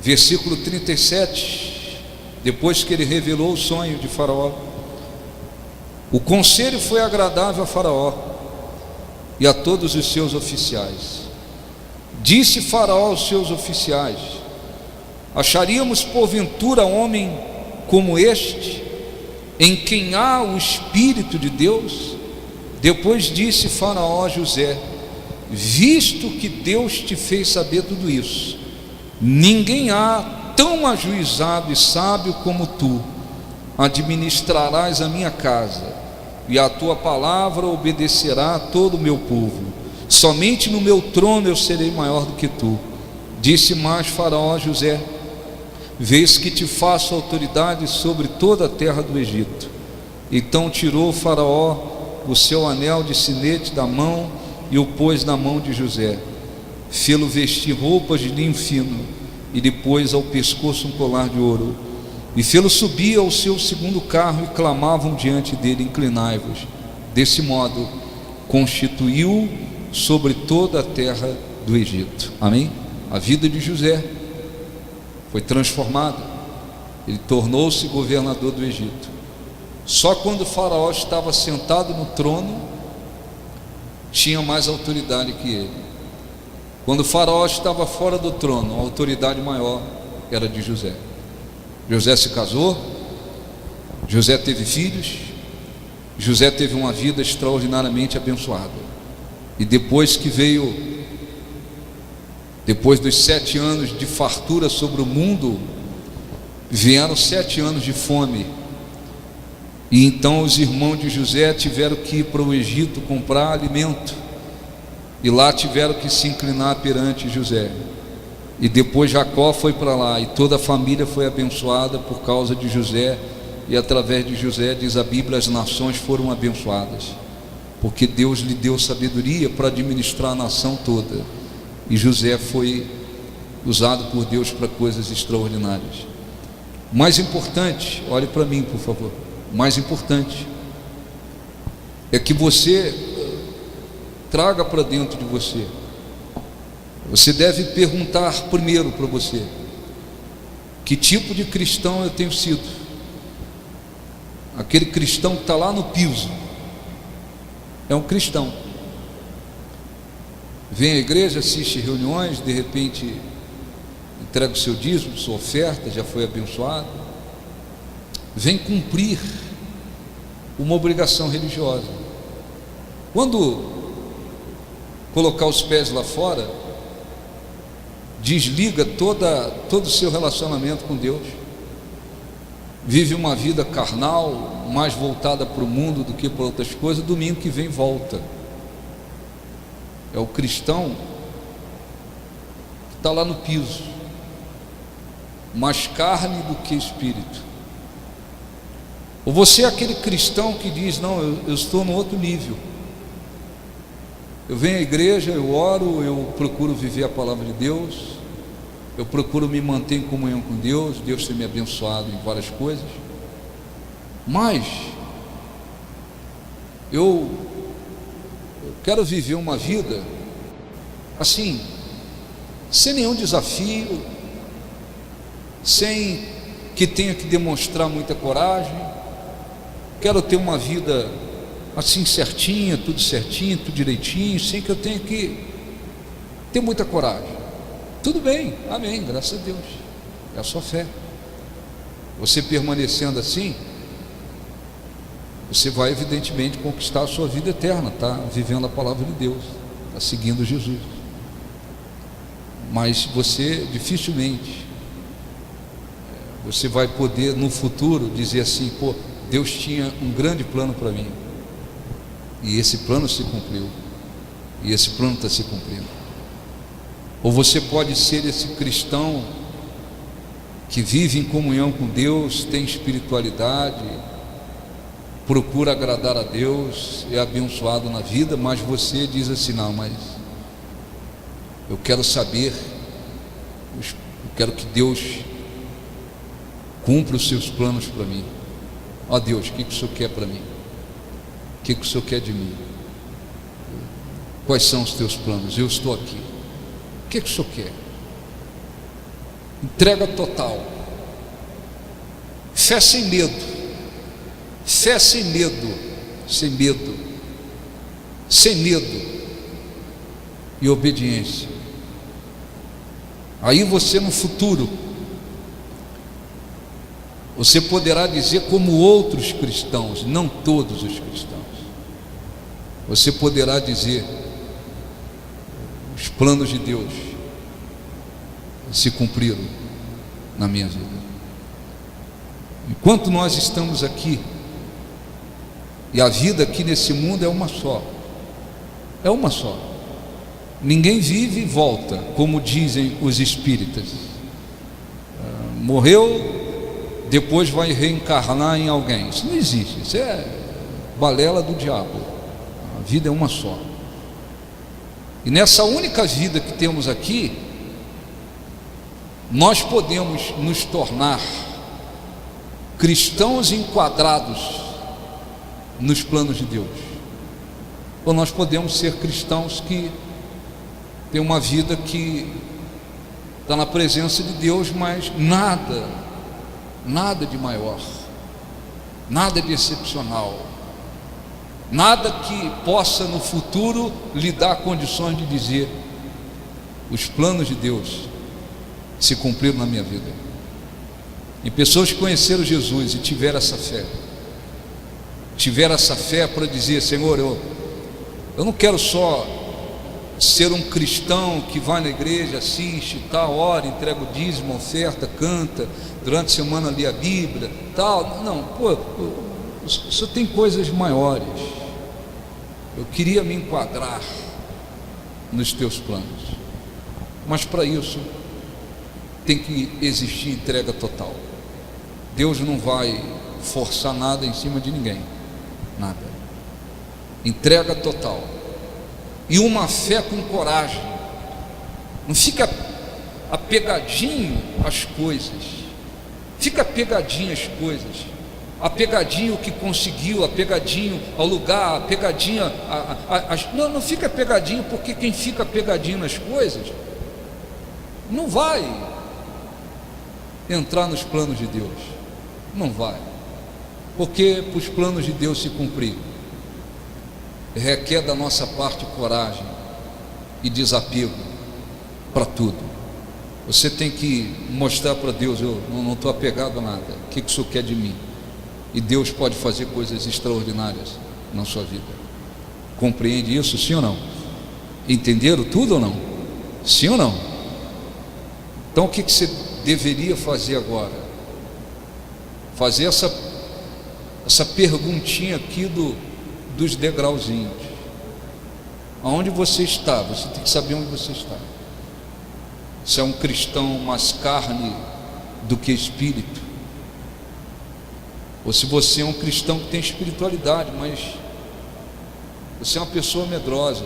versículo 37, depois que ele revelou o sonho de Faraó: O conselho foi agradável a Faraó e a todos os seus oficiais. Disse Faraó aos seus oficiais: acharíamos porventura homem como este, em quem há o Espírito de Deus? Depois disse Faraó a José: visto que Deus te fez saber tudo isso, ninguém há tão ajuizado e sábio como tu. Administrarás a minha casa, e a tua palavra obedecerá a todo o meu povo. Somente no meu trono eu serei maior do que tu. Disse mais Faraó a José: vês que te faço autoridade sobre toda a terra do Egito. Então tirou Faraó o seu anel de sinete da mão e o pôs na mão de José. Fê-lo vestir roupas de linho fino e lhe pôs ao pescoço um colar de ouro. E fê-lo subir ao seu segundo carro e clamavam diante dele: inclinai-vos. Desse modo constituiu sobre toda a terra do Egito. Amém? A vida de José foi transformada. Ele tornou-se governador do Egito. Só quando Faraó estava sentado no trono tinha mais autoridade que ele. Quando Faraó estava fora do trono, a autoridade maior era de José. José se casou, José teve filhos, José teve uma vida extraordinariamente abençoada. E depois dos 7 anos de fartura sobre o mundo, vieram 7 anos de fome. E então os irmãos de José tiveram que ir para o Egito comprar alimento, e lá tiveram que se inclinar perante José. E depois Jacó foi para lá, e toda a família foi abençoada por causa de José. E através de José, diz a Bíblia, as nações foram abençoadas, porque Deus lhe deu sabedoria para administrar a nação toda. E José foi usado por Deus para coisas extraordinárias. Mais importante, olhe para mim por favor, mais importante é que você traga para dentro de você. Você deve perguntar primeiro para você: que tipo de cristão eu tenho sido? Aquele cristão que está lá no piso é um cristão, vem à igreja, assiste reuniões, de repente entrega o seu dízimo, sua oferta, já foi abençoado, vem cumprir uma obrigação religiosa. Quando colocar os pés lá fora, desliga todo o seu relacionamento com Deus, vive uma vida carnal, mais voltada para o mundo do que para outras coisas. Domingo que vem volta. É o cristão que está lá no piso, mais carne do que espírito. Ou você é aquele cristão que diz: não, eu estou no outro nível, eu venho à igreja, eu oro, eu procuro viver a palavra de Deus, eu procuro me manter em comunhão com Deus, Deus tem me abençoado em várias coisas, mas eu quero viver uma vida assim, sem nenhum desafio, sem que tenha que demonstrar muita coragem. Quero ter uma vida assim certinha, tudo direitinho, sem que eu tenha que ter muita coragem. Tudo bem, amém, graças a Deus, é a sua fé. Você permanecendo assim, você vai evidentemente conquistar a sua vida eterna, está vivendo a palavra de Deus, está seguindo Jesus. Mas você dificilmente você vai poder no futuro dizer assim: pô, Deus tinha um grande plano para mim, e esse plano se cumpriu, e esse plano está se cumprindo. Ou você pode ser esse cristão que vive em comunhão com Deus, tem espiritualidade, procura agradar a Deus, é abençoado na vida, mas você diz assim: não, mas eu quero saber, eu quero que Deus cumpra os seus planos para mim. Ó Deus, o que o Senhor quer para mim? O que o Senhor quer de mim? Quais são os teus planos? Eu estou aqui. O que o Senhor quer? Entrega total, fé sem medo, fé sem medo. sem medo, sem medo e obediência. Aí você no futuro, você poderá dizer como outros cristãos, não todos os cristãos, você poderá dizer: os planos de Deus se cumpriram na minha vida. Enquanto nós estamos aqui, e a vida aqui nesse mundo é uma só, ninguém vive e volta, como dizem os espíritas. Morreu, depois vai reencarnar em alguém. Isso não existe, isso é balela do diabo. A vida é uma só, e nessa única vida que temos aqui, nós podemos nos tornar cristãos enquadrados nos planos de Deus, ou nós podemos ser cristãos que têm uma vida que está na presença de Deus, mas nada de maior, nada de excepcional, nada que possa no futuro lhe dar condições de dizer: os planos de Deus se cumpriram na minha vida. E pessoas que conheceram Jesus e tiveram essa fé para dizer: Senhor, eu não quero só ser um cristão que vai na igreja, assiste, tal, ora, entrega o dízimo, oferta, canta, durante a semana lê a Bíblia, tal. Não, só tem coisas maiores. Eu queria me enquadrar nos teus planos, mas para isso tem que existir entrega total. Deus não vai forçar nada em cima de ninguém, nada. Entrega total e uma fé com coragem. Não fica apegadinho às coisas, apegadinho ao que conseguiu, apegadinho ao lugar, apegadinho não fica apegadinho, porque quem fica apegadinho nas coisas não vai entrar nos planos de Deus, não vai, porque para os planos de Deus se cumprir, requer da nossa parte coragem e desapego para tudo. Você tem que mostrar para Deus: eu não estou apegado a nada, o que o Senhor quer de mim? E Deus pode fazer coisas extraordinárias na sua vida. Compreende isso, sim ou não? Entenderam tudo ou não? Sim ou não? Então o que você deveria fazer agora? Fazer essa perguntinha aqui dos degrauzinhos. Aonde você está? Você tem que saber onde você está. Se é um cristão mais carne do que espírito, ou se você é um cristão que tem espiritualidade, mas você é uma pessoa medrosa,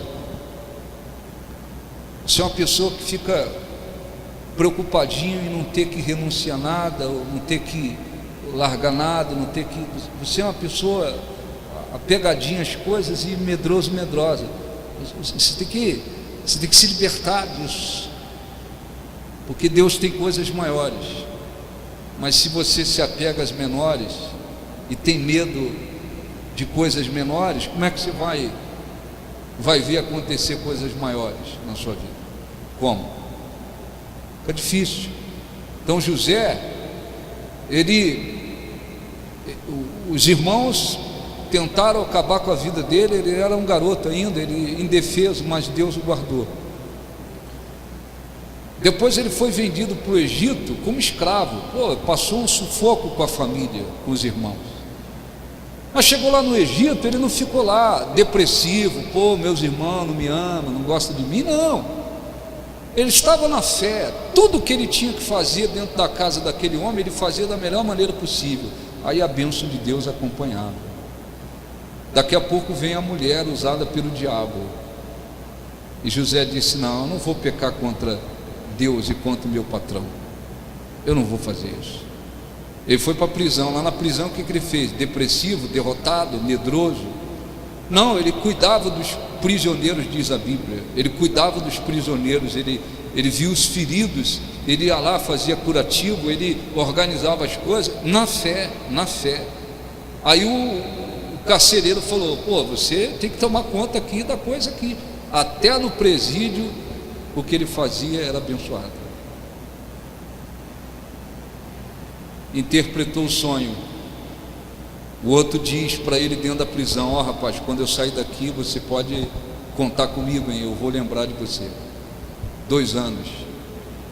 você é uma pessoa que fica preocupadinho em não ter que renunciar nada, ou não ter que largar nada, você é uma pessoa apegadinha às coisas e medrosa. Você tem que se libertar disso, porque Deus tem coisas maiores. Mas se você se apega às menores e tem medo de coisas menores, como é que você vai ver acontecer coisas maiores na sua vida? Como? Fica difícil. Então José, os irmãos tentaram acabar com a vida dele. Ele era um garoto ainda, ele indefeso, mas Deus o guardou. Depois ele foi vendido para o Egito como escravo. Passou um sufoco com a família, com os irmãos. Mas chegou lá no Egito, ele não ficou lá depressivo: meus irmãos não me amam, não gostam de mim. Não, ele estava na fé. Tudo que ele tinha que fazer dentro da casa daquele homem, ele fazia da melhor maneira possível. Aí a bênção de Deus acompanhava. Daqui a pouco vem a mulher usada pelo diabo, e José disse: não, eu não vou pecar contra Deus e contra o meu patrão, eu não vou fazer isso. Ele foi para a prisão. Lá na prisão, o que ele fez? Depressivo, derrotado, medroso? Não, ele cuidava dos prisioneiros, diz a Bíblia. Ele cuidava dos prisioneiros, ele via os feridos, ele ia lá, fazia curativo, ele organizava as coisas na fé. Aí o carcereiro falou: pô, você tem que tomar conta aqui da coisa aqui. Até no presídio, o que ele fazia era abençoado. Interpretou o sonho. O outro diz para ele dentro da prisão: ó, rapaz, quando eu sair daqui, você pode contar comigo, hein? Eu vou lembrar de você. 2 anos.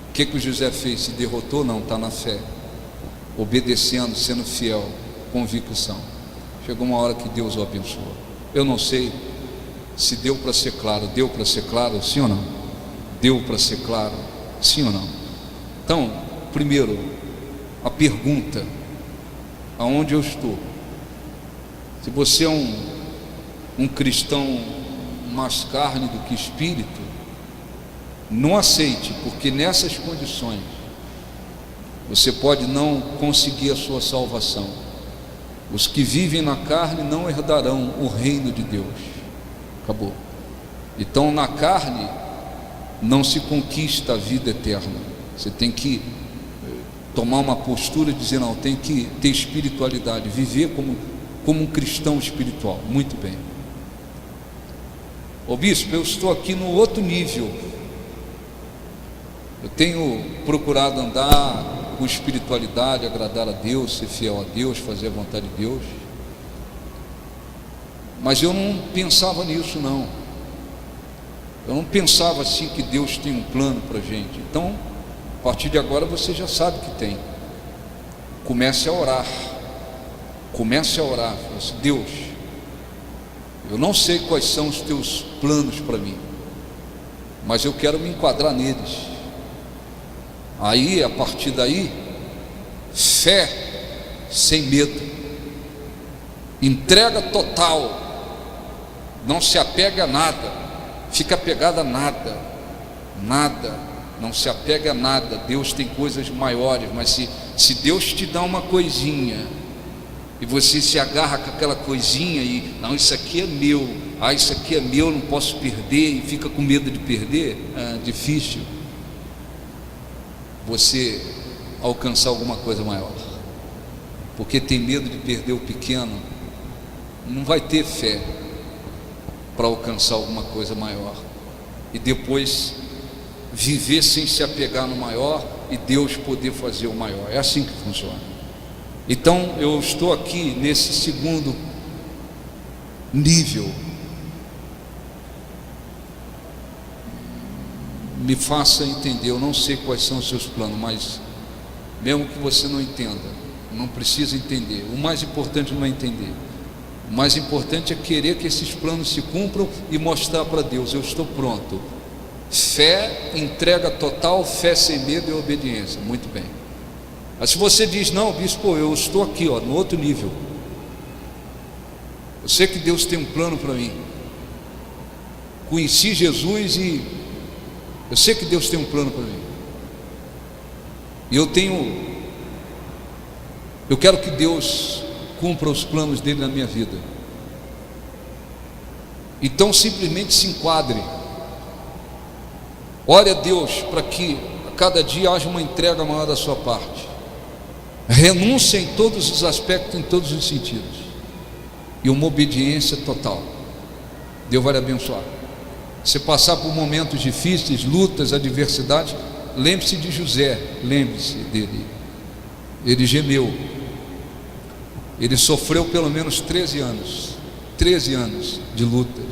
O que o José fez? Se derrotou? Não, está na fé, obedecendo, sendo fiel, convicção. Chegou uma hora que Deus o abençoou. Eu não sei se deu para ser claro. Deu para ser claro, sim ou não? Deu para ser claro, sim ou não? Então, primeiro, a pergunta: aonde eu estou? Se você é um cristão mais carne do que espírito, não aceite, porque nessas condições você pode não conseguir a sua salvação. Os que vivem na carne não herdarão o reino de Deus. Acabou. Então, na carne não se conquista a vida eterna. Você tem que tomar uma postura e dizer: não, tem que ter espiritualidade, viver como um cristão espiritual. Muito bem. Ô bispo, eu estou aqui no outro nível. Eu tenho procurado andar com espiritualidade, agradar a Deus, ser fiel a Deus, fazer a vontade de Deus. Mas eu não pensava nisso, não. Eu não pensava assim que Deus tem um plano para a gente. Então, a partir de agora você já sabe que tem. Comece a orar. Comece a orar. Fala assim: Deus, eu não sei quais são os teus planos para mim, mas eu quero me enquadrar neles. Aí, a partir daí, fé sem medo, entrega total, não se apega a nada, fica apegado a nada, não se apega a nada. Deus tem coisas maiores, mas se Deus te dá uma coisinha e você se agarra com aquela coisinha e não, isso aqui é meu, isso aqui é meu, não posso perder, e fica com medo de perder, é difícil você alcançar alguma coisa maior, porque tem medo de perder o pequeno, não vai ter fé para alcançar alguma coisa maior, e depois viver sem se apegar no maior e Deus poder fazer o maior. É assim que funciona. Então eu estou aqui nesse segundo nível. Me faça entender. Eu não sei quais são os seus planos, mas mesmo que você não entenda, não precisa entender. O mais importante não é entender. O mais importante é querer que esses planos se cumpram e mostrar para Deus: eu estou pronto. Fé, entrega total, fé sem medo e obediência. Muito bem. Mas se você diz: não, bispo, eu estou aqui, no outro nível, eu sei que Deus tem um plano para mim, conheci Jesus e eu sei que Deus tem um plano para mim, e eu quero que Deus cumpra os planos dele na minha vida. Então simplesmente se enquadre, ore a Deus para que a cada dia haja uma entrega maior da sua parte, renúncia em todos os aspectos, em todos os sentidos, e uma obediência total. Deus vai lhe abençoar. Se passar por momentos difíceis, lutas, adversidades, lembre-se de José, lembre-se dele. Ele gemeu, ele sofreu pelo menos 13 anos de lutas,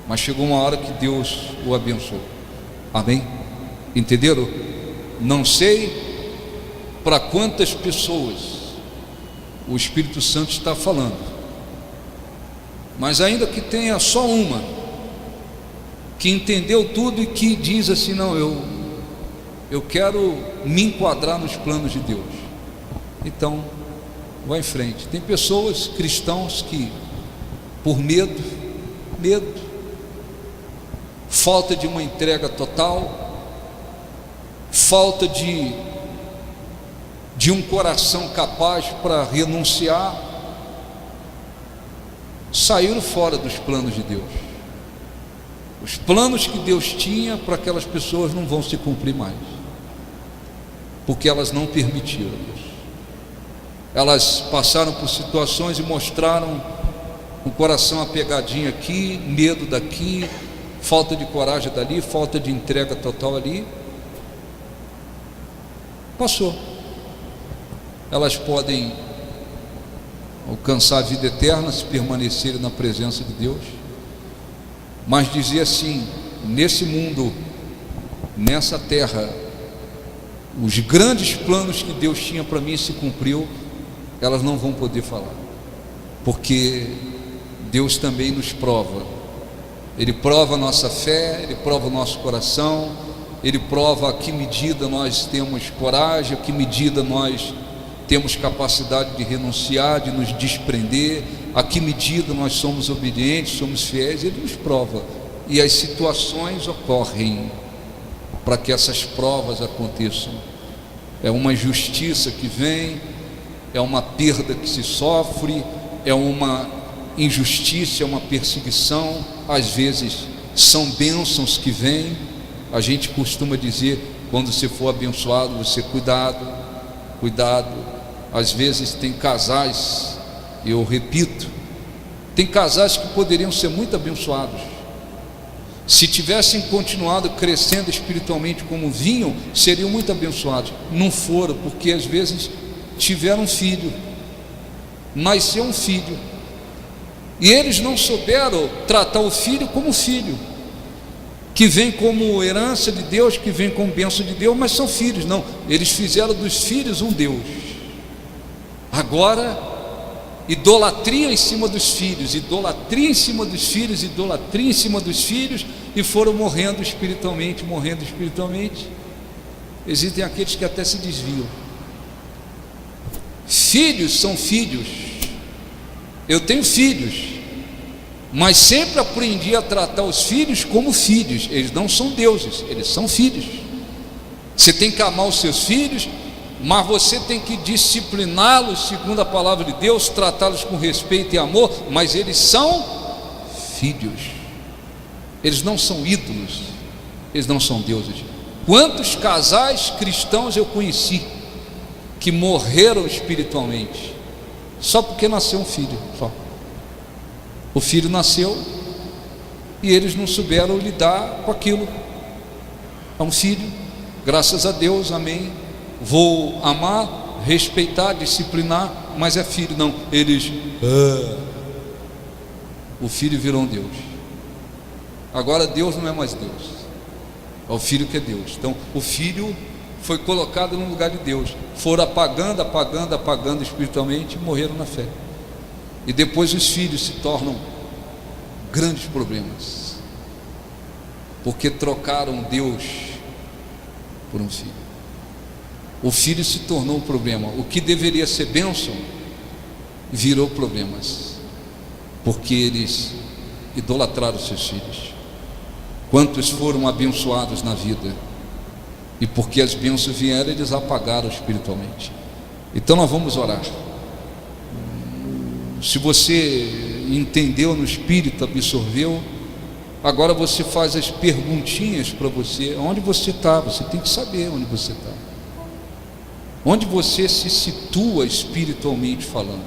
mas chegou uma hora que Deus o abençoou. Amém? Entenderam? Não sei para quantas pessoas o Espírito Santo está falando, mas ainda que tenha só uma que entendeu tudo e que diz assim: não, eu quero me enquadrar nos planos de Deus, então vá em frente. Tem pessoas, cristãos, que por medo, falta de uma entrega total, falta de um coração capaz para renunciar, saíram fora dos planos de Deus. Os planos que Deus tinha para aquelas pessoas não vão se cumprir mais, porque elas não permitiram isso. Elas passaram por situações e mostraram um coração apegadinho aqui, medo daqui, falta de coragem dali, falta de entrega total ali. Passou. Elas podem alcançar a vida eterna se permanecerem na presença de Deus, mas dizer assim: nesse mundo, nessa terra, os grandes planos que Deus tinha para mim se cumpriu, elas não vão poder falar, porque Deus também nos prova. Ele prova a nossa fé, Ele prova o nosso coração, Ele prova a que medida nós temos coragem, a que medida nós temos capacidade de renunciar, de nos desprender, a que medida nós somos obedientes, somos fiéis. Ele nos prova, e as situações ocorrem para que essas provas aconteçam. É uma injustiça que vem, é uma perda que se sofre, é uma injustiça, é uma perseguição, às vezes são bênçãos que vêm. A gente costuma dizer, quando você for abençoado, você cuidado. Às vezes tem casais, eu repito, tem casais que poderiam ser muito abençoados, se tivessem continuado crescendo espiritualmente como vinham, seriam muito abençoados. Não foram, porque às vezes tiveram um filho, nasceu um filho, e eles não souberam tratar o filho como filho, que vem como herança de Deus, que vem como bênção de Deus, mas são filhos. Não, eles fizeram dos filhos um Deus. Agora, idolatria em cima dos filhos, idolatria em cima dos filhos, idolatria em cima dos filhos, e foram morrendo espiritualmente. Existem aqueles que até se desviam. Filhos são filhos. Eu tenho filhos, mas sempre aprendi a tratar os filhos como filhos. Eles não são deuses, eles são filhos. Você tem que amar os seus filhos, mas você tem que discipliná-los segundo a palavra de Deus, tratá-los com respeito e amor, mas eles são filhos. Eles não são ídolos, eles não são deuses. Quantos casais cristãos eu conheci que morreram espiritualmente só porque nasceu um filho? Só. O filho nasceu e eles não souberam lidar com aquilo. É um filho, graças a Deus, amém. Vou amar, respeitar, disciplinar, mas é filho. Não, eles o filho virou um Deus. Agora Deus não é mais Deus, é o filho que é Deus. Então o filho foi colocado no lugar de Deus. Foram apagando espiritualmente e morreram na fé. E depois os filhos se tornam grandes problemas, porque trocaram Deus por um filho. O filho se tornou um problema. O que deveria ser bênção virou problemas, porque eles idolatraram seus filhos. Quantos foram abençoados na vida, e porque as bênçãos vieram, eles apagaram espiritualmente. Então nós vamos orar. Se você entendeu no espírito, absorveu, agora você faz as perguntinhas para você. Onde você está? Você tem que saber onde você está, onde você se situa espiritualmente falando.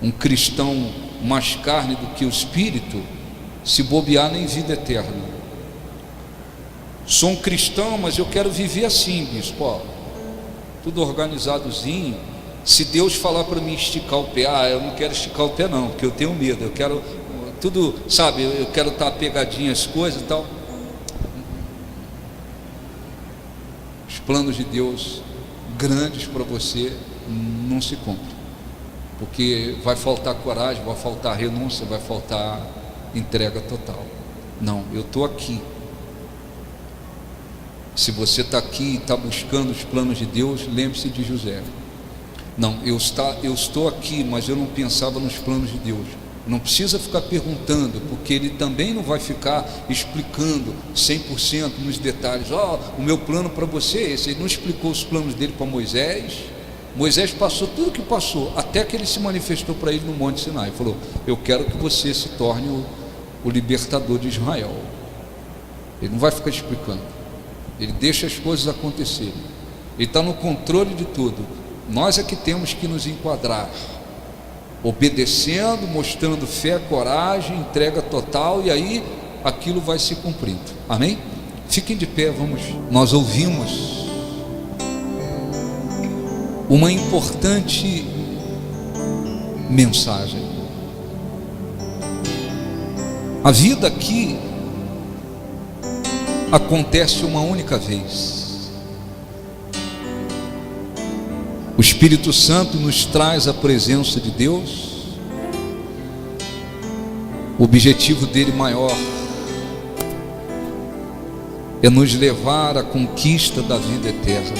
Um cristão mais carne do que o espírito, se bobear, nem vida eterna. Sou um cristão, mas eu quero viver assim, bispo, ó, tudo organizadozinho. Se Deus falar para mim esticar o pé, eu não quero esticar o pé não, porque eu tenho medo, eu quero tudo, sabe, eu quero estar pegadinho às coisas e tal. Os planos de Deus grandes para você não se cumprem, porque vai faltar coragem, vai faltar renúncia, vai faltar entrega total. Não, eu estou aqui. Se você está aqui e está buscando os planos de Deus, lembre-se de José. Não, eu estou aqui, mas eu não pensava nos planos de Deus. Não precisa ficar perguntando, porque ele também não vai ficar explicando 100% nos detalhes. O meu plano para você é esse. Ele não explicou os planos dele para Moisés. Moisés passou tudo o que passou, até que ele se manifestou para ele no Monte Sinai. Falou: eu quero que você se torne o libertador de Israel. Ele não vai ficar explicando, ele deixa as coisas acontecerem. Ele está no controle de tudo. Nós é que temos que nos enquadrar, obedecendo, mostrando fé, coragem, entrega total, e aí aquilo vai se cumprindo. Amém? Fiquem de pé, vamos. Nós ouvimos uma importante mensagem. A vida aqui acontece uma única vez. O Espírito Santo nos traz a presença de Deus. O objetivo dele maior é nos levar à conquista da vida eterna,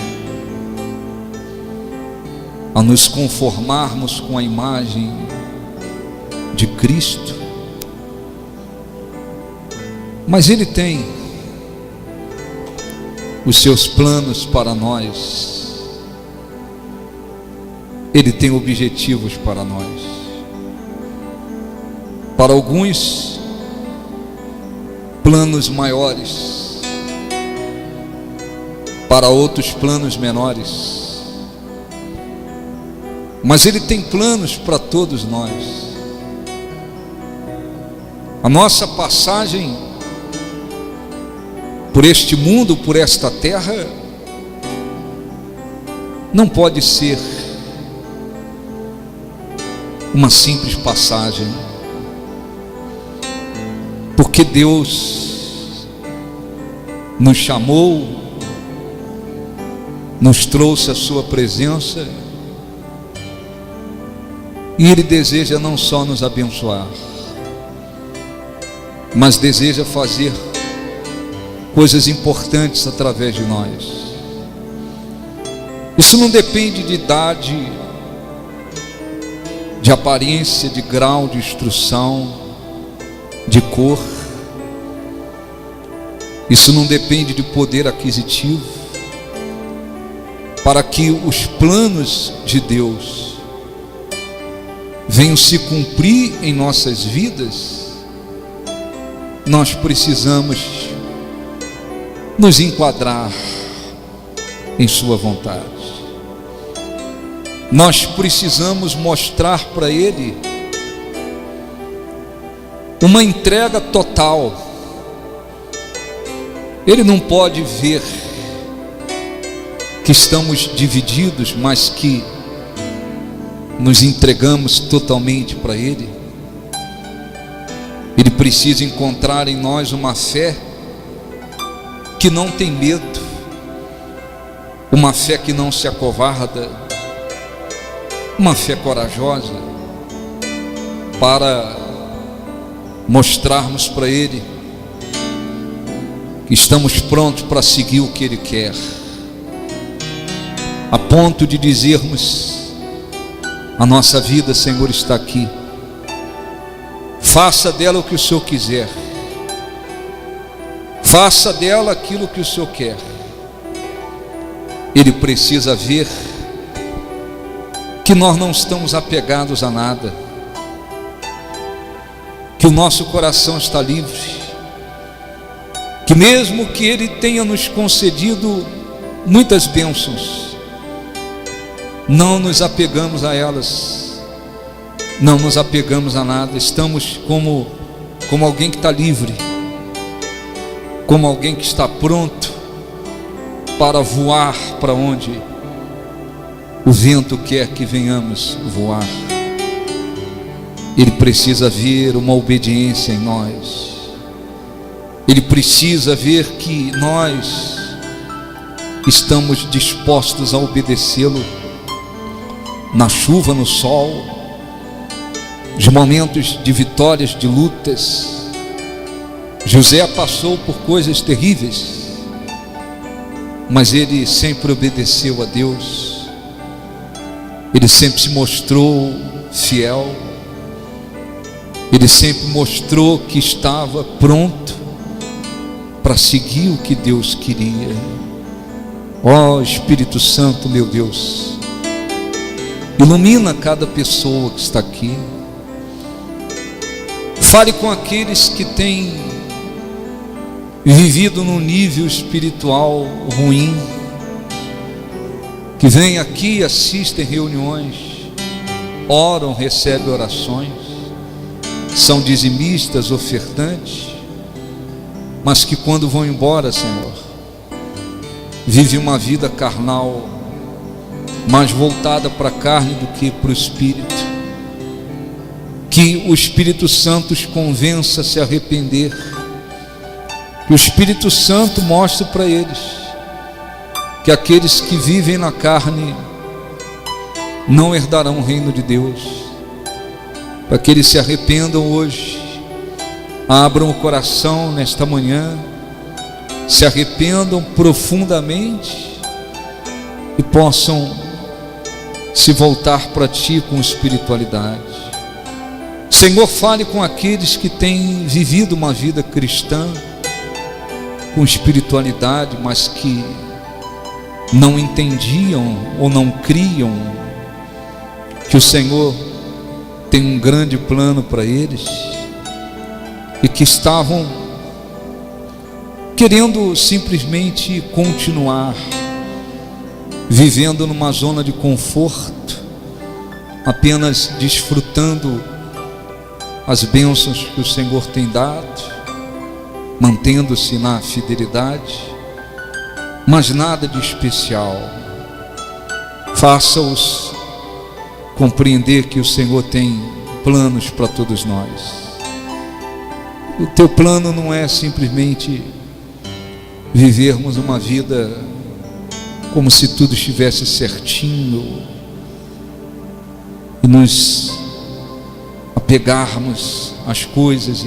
a nos conformarmos com a imagem de Cristo. Mas Ele tem os seus planos para nós, Ele tem objetivos para nós. Para alguns, planos maiores, para outros, planos menores, mas Ele tem planos para todos nós. A nossa passagem por este mundo, por esta terra, não pode ser uma simples passagem, porque Deus nos chamou, nos trouxe a sua presença, e Ele deseja não só nos abençoar, mas deseja fazer coisas importantes através de nós. Isso não depende de idade, de aparência, de grau de instrução, de cor. Isso não depende de poder aquisitivo. Para que os planos de Deus venham se cumprir em nossas vidas, nós precisamos nos enquadrar em sua vontade. Nós precisamos mostrar para Ele uma entrega total. Ele não pode ver que estamos divididos, mas que nos entregamos totalmente para Ele. Ele precisa encontrar em nós uma fé que não tem medo, uma fé que não se acovarda, uma fé corajosa, para mostrarmos para Ele que estamos prontos para seguir o que Ele quer, a ponto de dizermos: a nossa vida, Senhor, está aqui, faça dela o que o Senhor quiser, faça dela aquilo que o Senhor quer. Ele precisa ver que nós não estamos apegados a nada, que o nosso coração está livre, que mesmo que Ele tenha nos concedido muitas bênçãos, não nos apegamos a elas, não nos apegamos a nada. Estamos como alguém que está livre, como alguém que está pronto para voar para onde o vento quer que venhamos voar. Ele precisa ver uma obediência em nós. Ele precisa ver que nós estamos dispostos a obedecê-lo na chuva, no sol, de momentos de vitórias, de lutas. José passou por coisas terríveis, mas ele sempre obedeceu a Deus. Ele sempre se mostrou fiel. Ele sempre mostrou que estava pronto para seguir o que Deus queria. Ó Espírito Santo, meu Deus, ilumina cada pessoa que está aqui. Fale com aqueles que têm vivido num nível espiritual ruim, que vêm aqui, assistem reuniões, oram, recebem orações, são dizimistas, ofertantes, mas que quando vão embora, Senhor, vivem uma vida carnal, mais voltada para a carne do que para o Espírito. Que o Espírito Santo os convença a se arrepender, que o Espírito Santo mostre para eles que aqueles que vivem na carne não herdarão o reino de Deus, para que eles se arrependam hoje, abram o coração nesta manhã, se arrependam profundamente e possam se voltar para Ti com espiritualidade. Senhor, fale com aqueles que têm vivido uma vida cristã com espiritualidade, mas que não entendiam ou não criam que o Senhor tem um grande plano para eles, e que estavam querendo simplesmente continuar vivendo numa zona de conforto, apenas desfrutando as bênçãos que o Senhor tem dado, mantendo-se na fidelidade, mas nada de especial. Faça-os compreender que o Senhor tem planos para todos nós. O teu plano não é simplesmente vivermos uma vida como se tudo estivesse certinho e nos apegarmos às coisas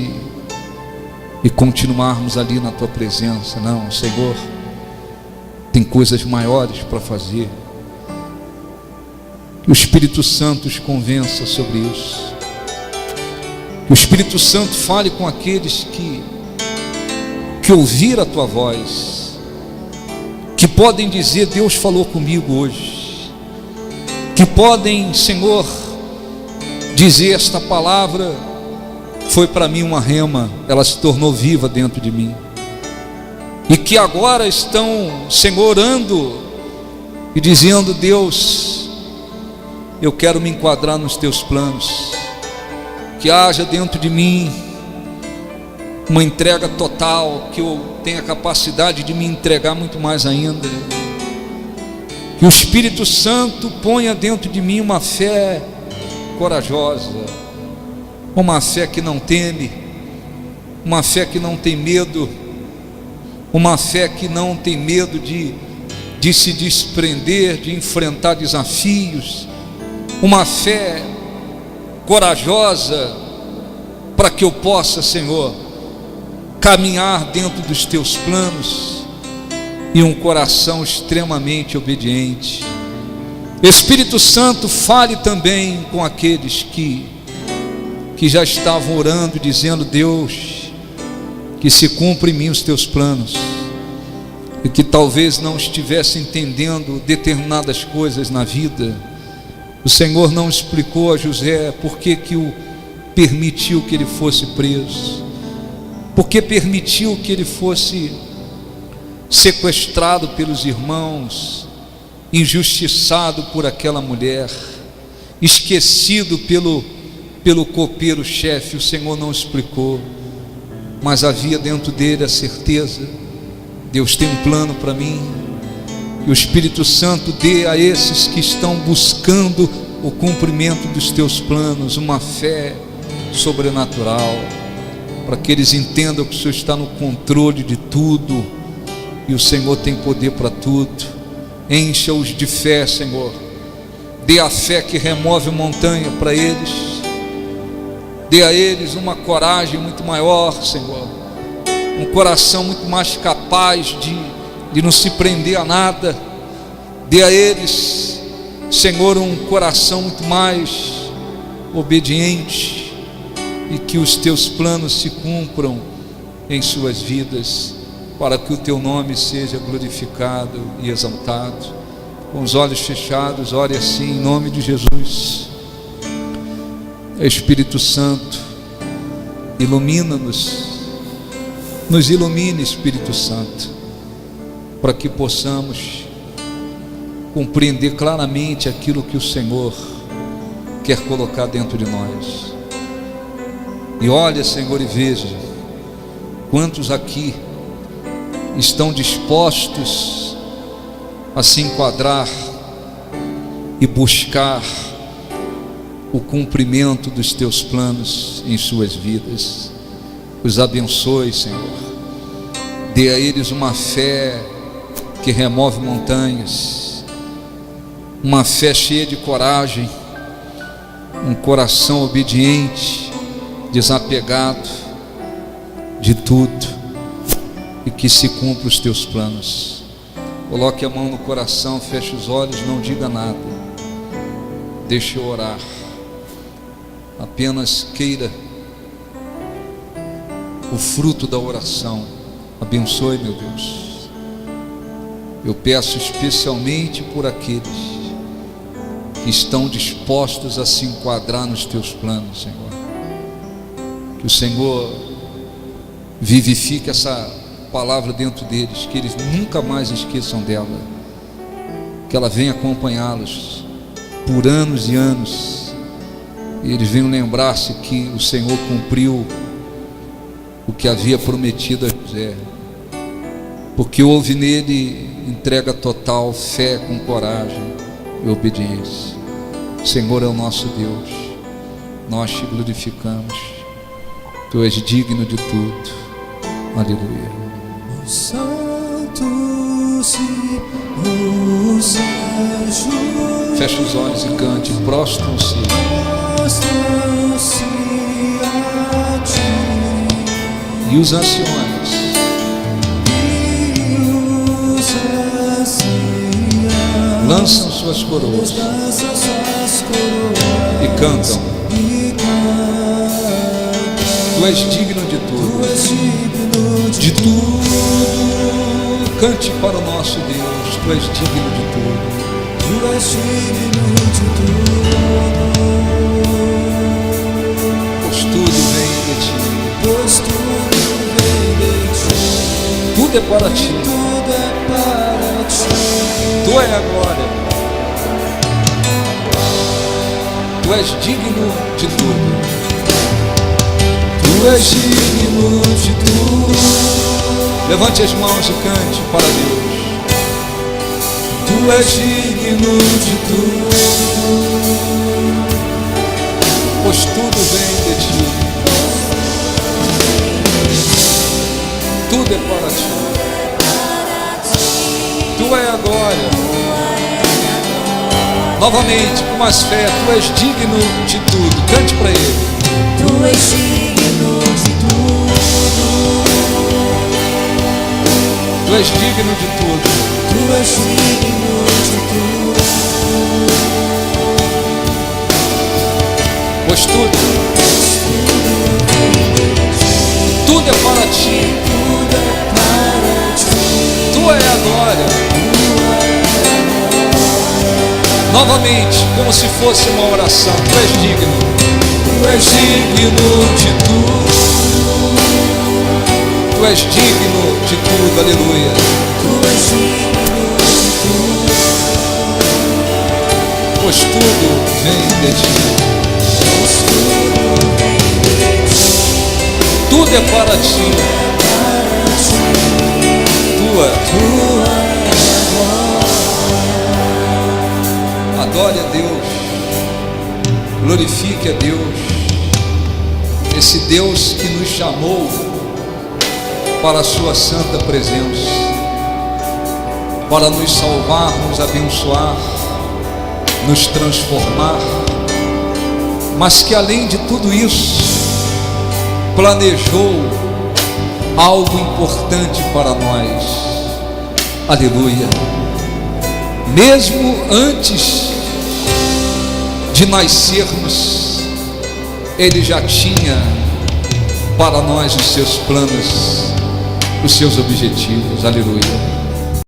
e continuarmos ali na tua presença. Não, o Senhor tem coisas maiores para fazer. Que o Espírito Santo os convença sobre isso. Que o Espírito Santo fale com aqueles que ouvir a tua voz, que podem dizer: Deus falou comigo hoje, que podem, Senhor, dizer: esta palavra foi para mim uma rema, ela se tornou viva dentro de mim, e que agora estão, Senhor, orando e dizendo: Deus, eu quero me enquadrar nos teus planos, que haja dentro de mim uma entrega total, que eu tenha capacidade de me entregar muito mais ainda, que o Espírito Santo ponha dentro de mim uma fé corajosa, uma fé que não teme, uma fé que não tem medo, uma fé que não tem medo de se desprender, de enfrentar desafios, uma fé corajosa, para que eu possa, Senhor, caminhar dentro dos teus planos, e um coração extremamente obediente. Espírito Santo, fale também com aqueles que já estavam orando, dizendo: Deus, que se cumpra em mim os teus planos, e que talvez não estivesse entendendo determinadas coisas na vida. O Senhor não explicou a José por que o permitiu que ele fosse preso, porque permitiu que ele fosse sequestrado pelos irmãos, injustiçado por aquela mulher, esquecido pelo copeiro-chefe. O Senhor não explicou, mas havia dentro dele a certeza: Deus tem um plano para mim. E o Espírito Santo dê a esses que estão buscando o cumprimento dos teus planos uma fé sobrenatural, para que eles entendam que o Senhor está no controle de tudo, e o Senhor tem poder para tudo. Encha-os de fé, Senhor. Dê a fé que remove montanha para eles. Dê a eles uma coragem muito maior, Senhor, um coração muito mais capaz de não se prender a nada. Dê a eles, Senhor, um coração muito mais obediente, e que os teus planos se cumpram em suas vidas, para que o teu nome seja glorificado e exaltado. Com os olhos fechados, ore assim, em nome de Jesus. Espírito Santo, ilumina-nos, nos ilumine, Espírito Santo, para que possamos compreender claramente aquilo que o Senhor quer colocar dentro de nós. E olha, Senhor, e veja quantos aqui estão dispostos a se enquadrar e buscar o cumprimento dos teus planos em suas vidas. Os abençoe, Senhor. Dê a eles uma fé que remove montanhas, uma fé cheia de coragem, um coração obediente, desapegado de tudo, e que se cumpra os teus planos. Coloque a mão no coração, feche os olhos, não diga nada, deixe eu orar. Apenas queira o fruto da oração. Abençoe, meu Deus. Eu peço especialmente por aqueles que estão dispostos a se enquadrar nos teus planos, Senhor. Que o Senhor vivifique essa palavra dentro deles, que eles nunca mais esqueçam dela, que ela venha acompanhá-los por anos e anos, e eles venham lembrar-se que o Senhor cumpriu o que havia prometido a José, porque houve nele entrega total, fé com coragem e obediência. O Senhor é o nosso Deus, nós te glorificamos, tu és digno de tudo. Aleluia. Santo se os anjos Feche os olhos e cante, prostram-se prostram-se a ti, e os anciões e os anciãos lançam suas coroas lançam suas coroas e cantam. e cantam. Tu és digno de Tu tudo, és digno de tudo. Cante para o nosso Deus, tu és digno de tudo. Tu és digno de tudo, Pois tudo vem de ti, pois tudo vem de ti, tudo é para ti, tudo é para ti. tu é a glória, tu és digno de tudo. Tu és digno de tudo, Levante as mãos e cante para Deus. tu és digno de tudo, Pois tudo vem de ti, tudo é para ti, tu é a glória. Novamente, com mais fé, tu és digno de tudo. Cante para Ele. tu és digno de tudo, Tu és digno de tudo. tu és digno de tudo, Pois tudo é para ti, tudo é para ti. tu é a glória. Novamente, como se fosse uma oração, tu és digno. Tu és digno de tudo, Tu és digno de tudo, aleluia. tu és digno de tudo, Pois tudo vem de ti, pois tudo vem de ti, tudo é para ti, para ti. tua. Tua é Adore a Deus, glorifique a Deus, esse Deus que nos chamou para a sua santa presença, para nos salvar, nos abençoar, nos transformar, mas que além de tudo isso, planejou algo importante para nós. Aleluia. Mesmo antes de nascermos, Ele já tinha para nós os seus planos, os seus objetivos. Aleluia.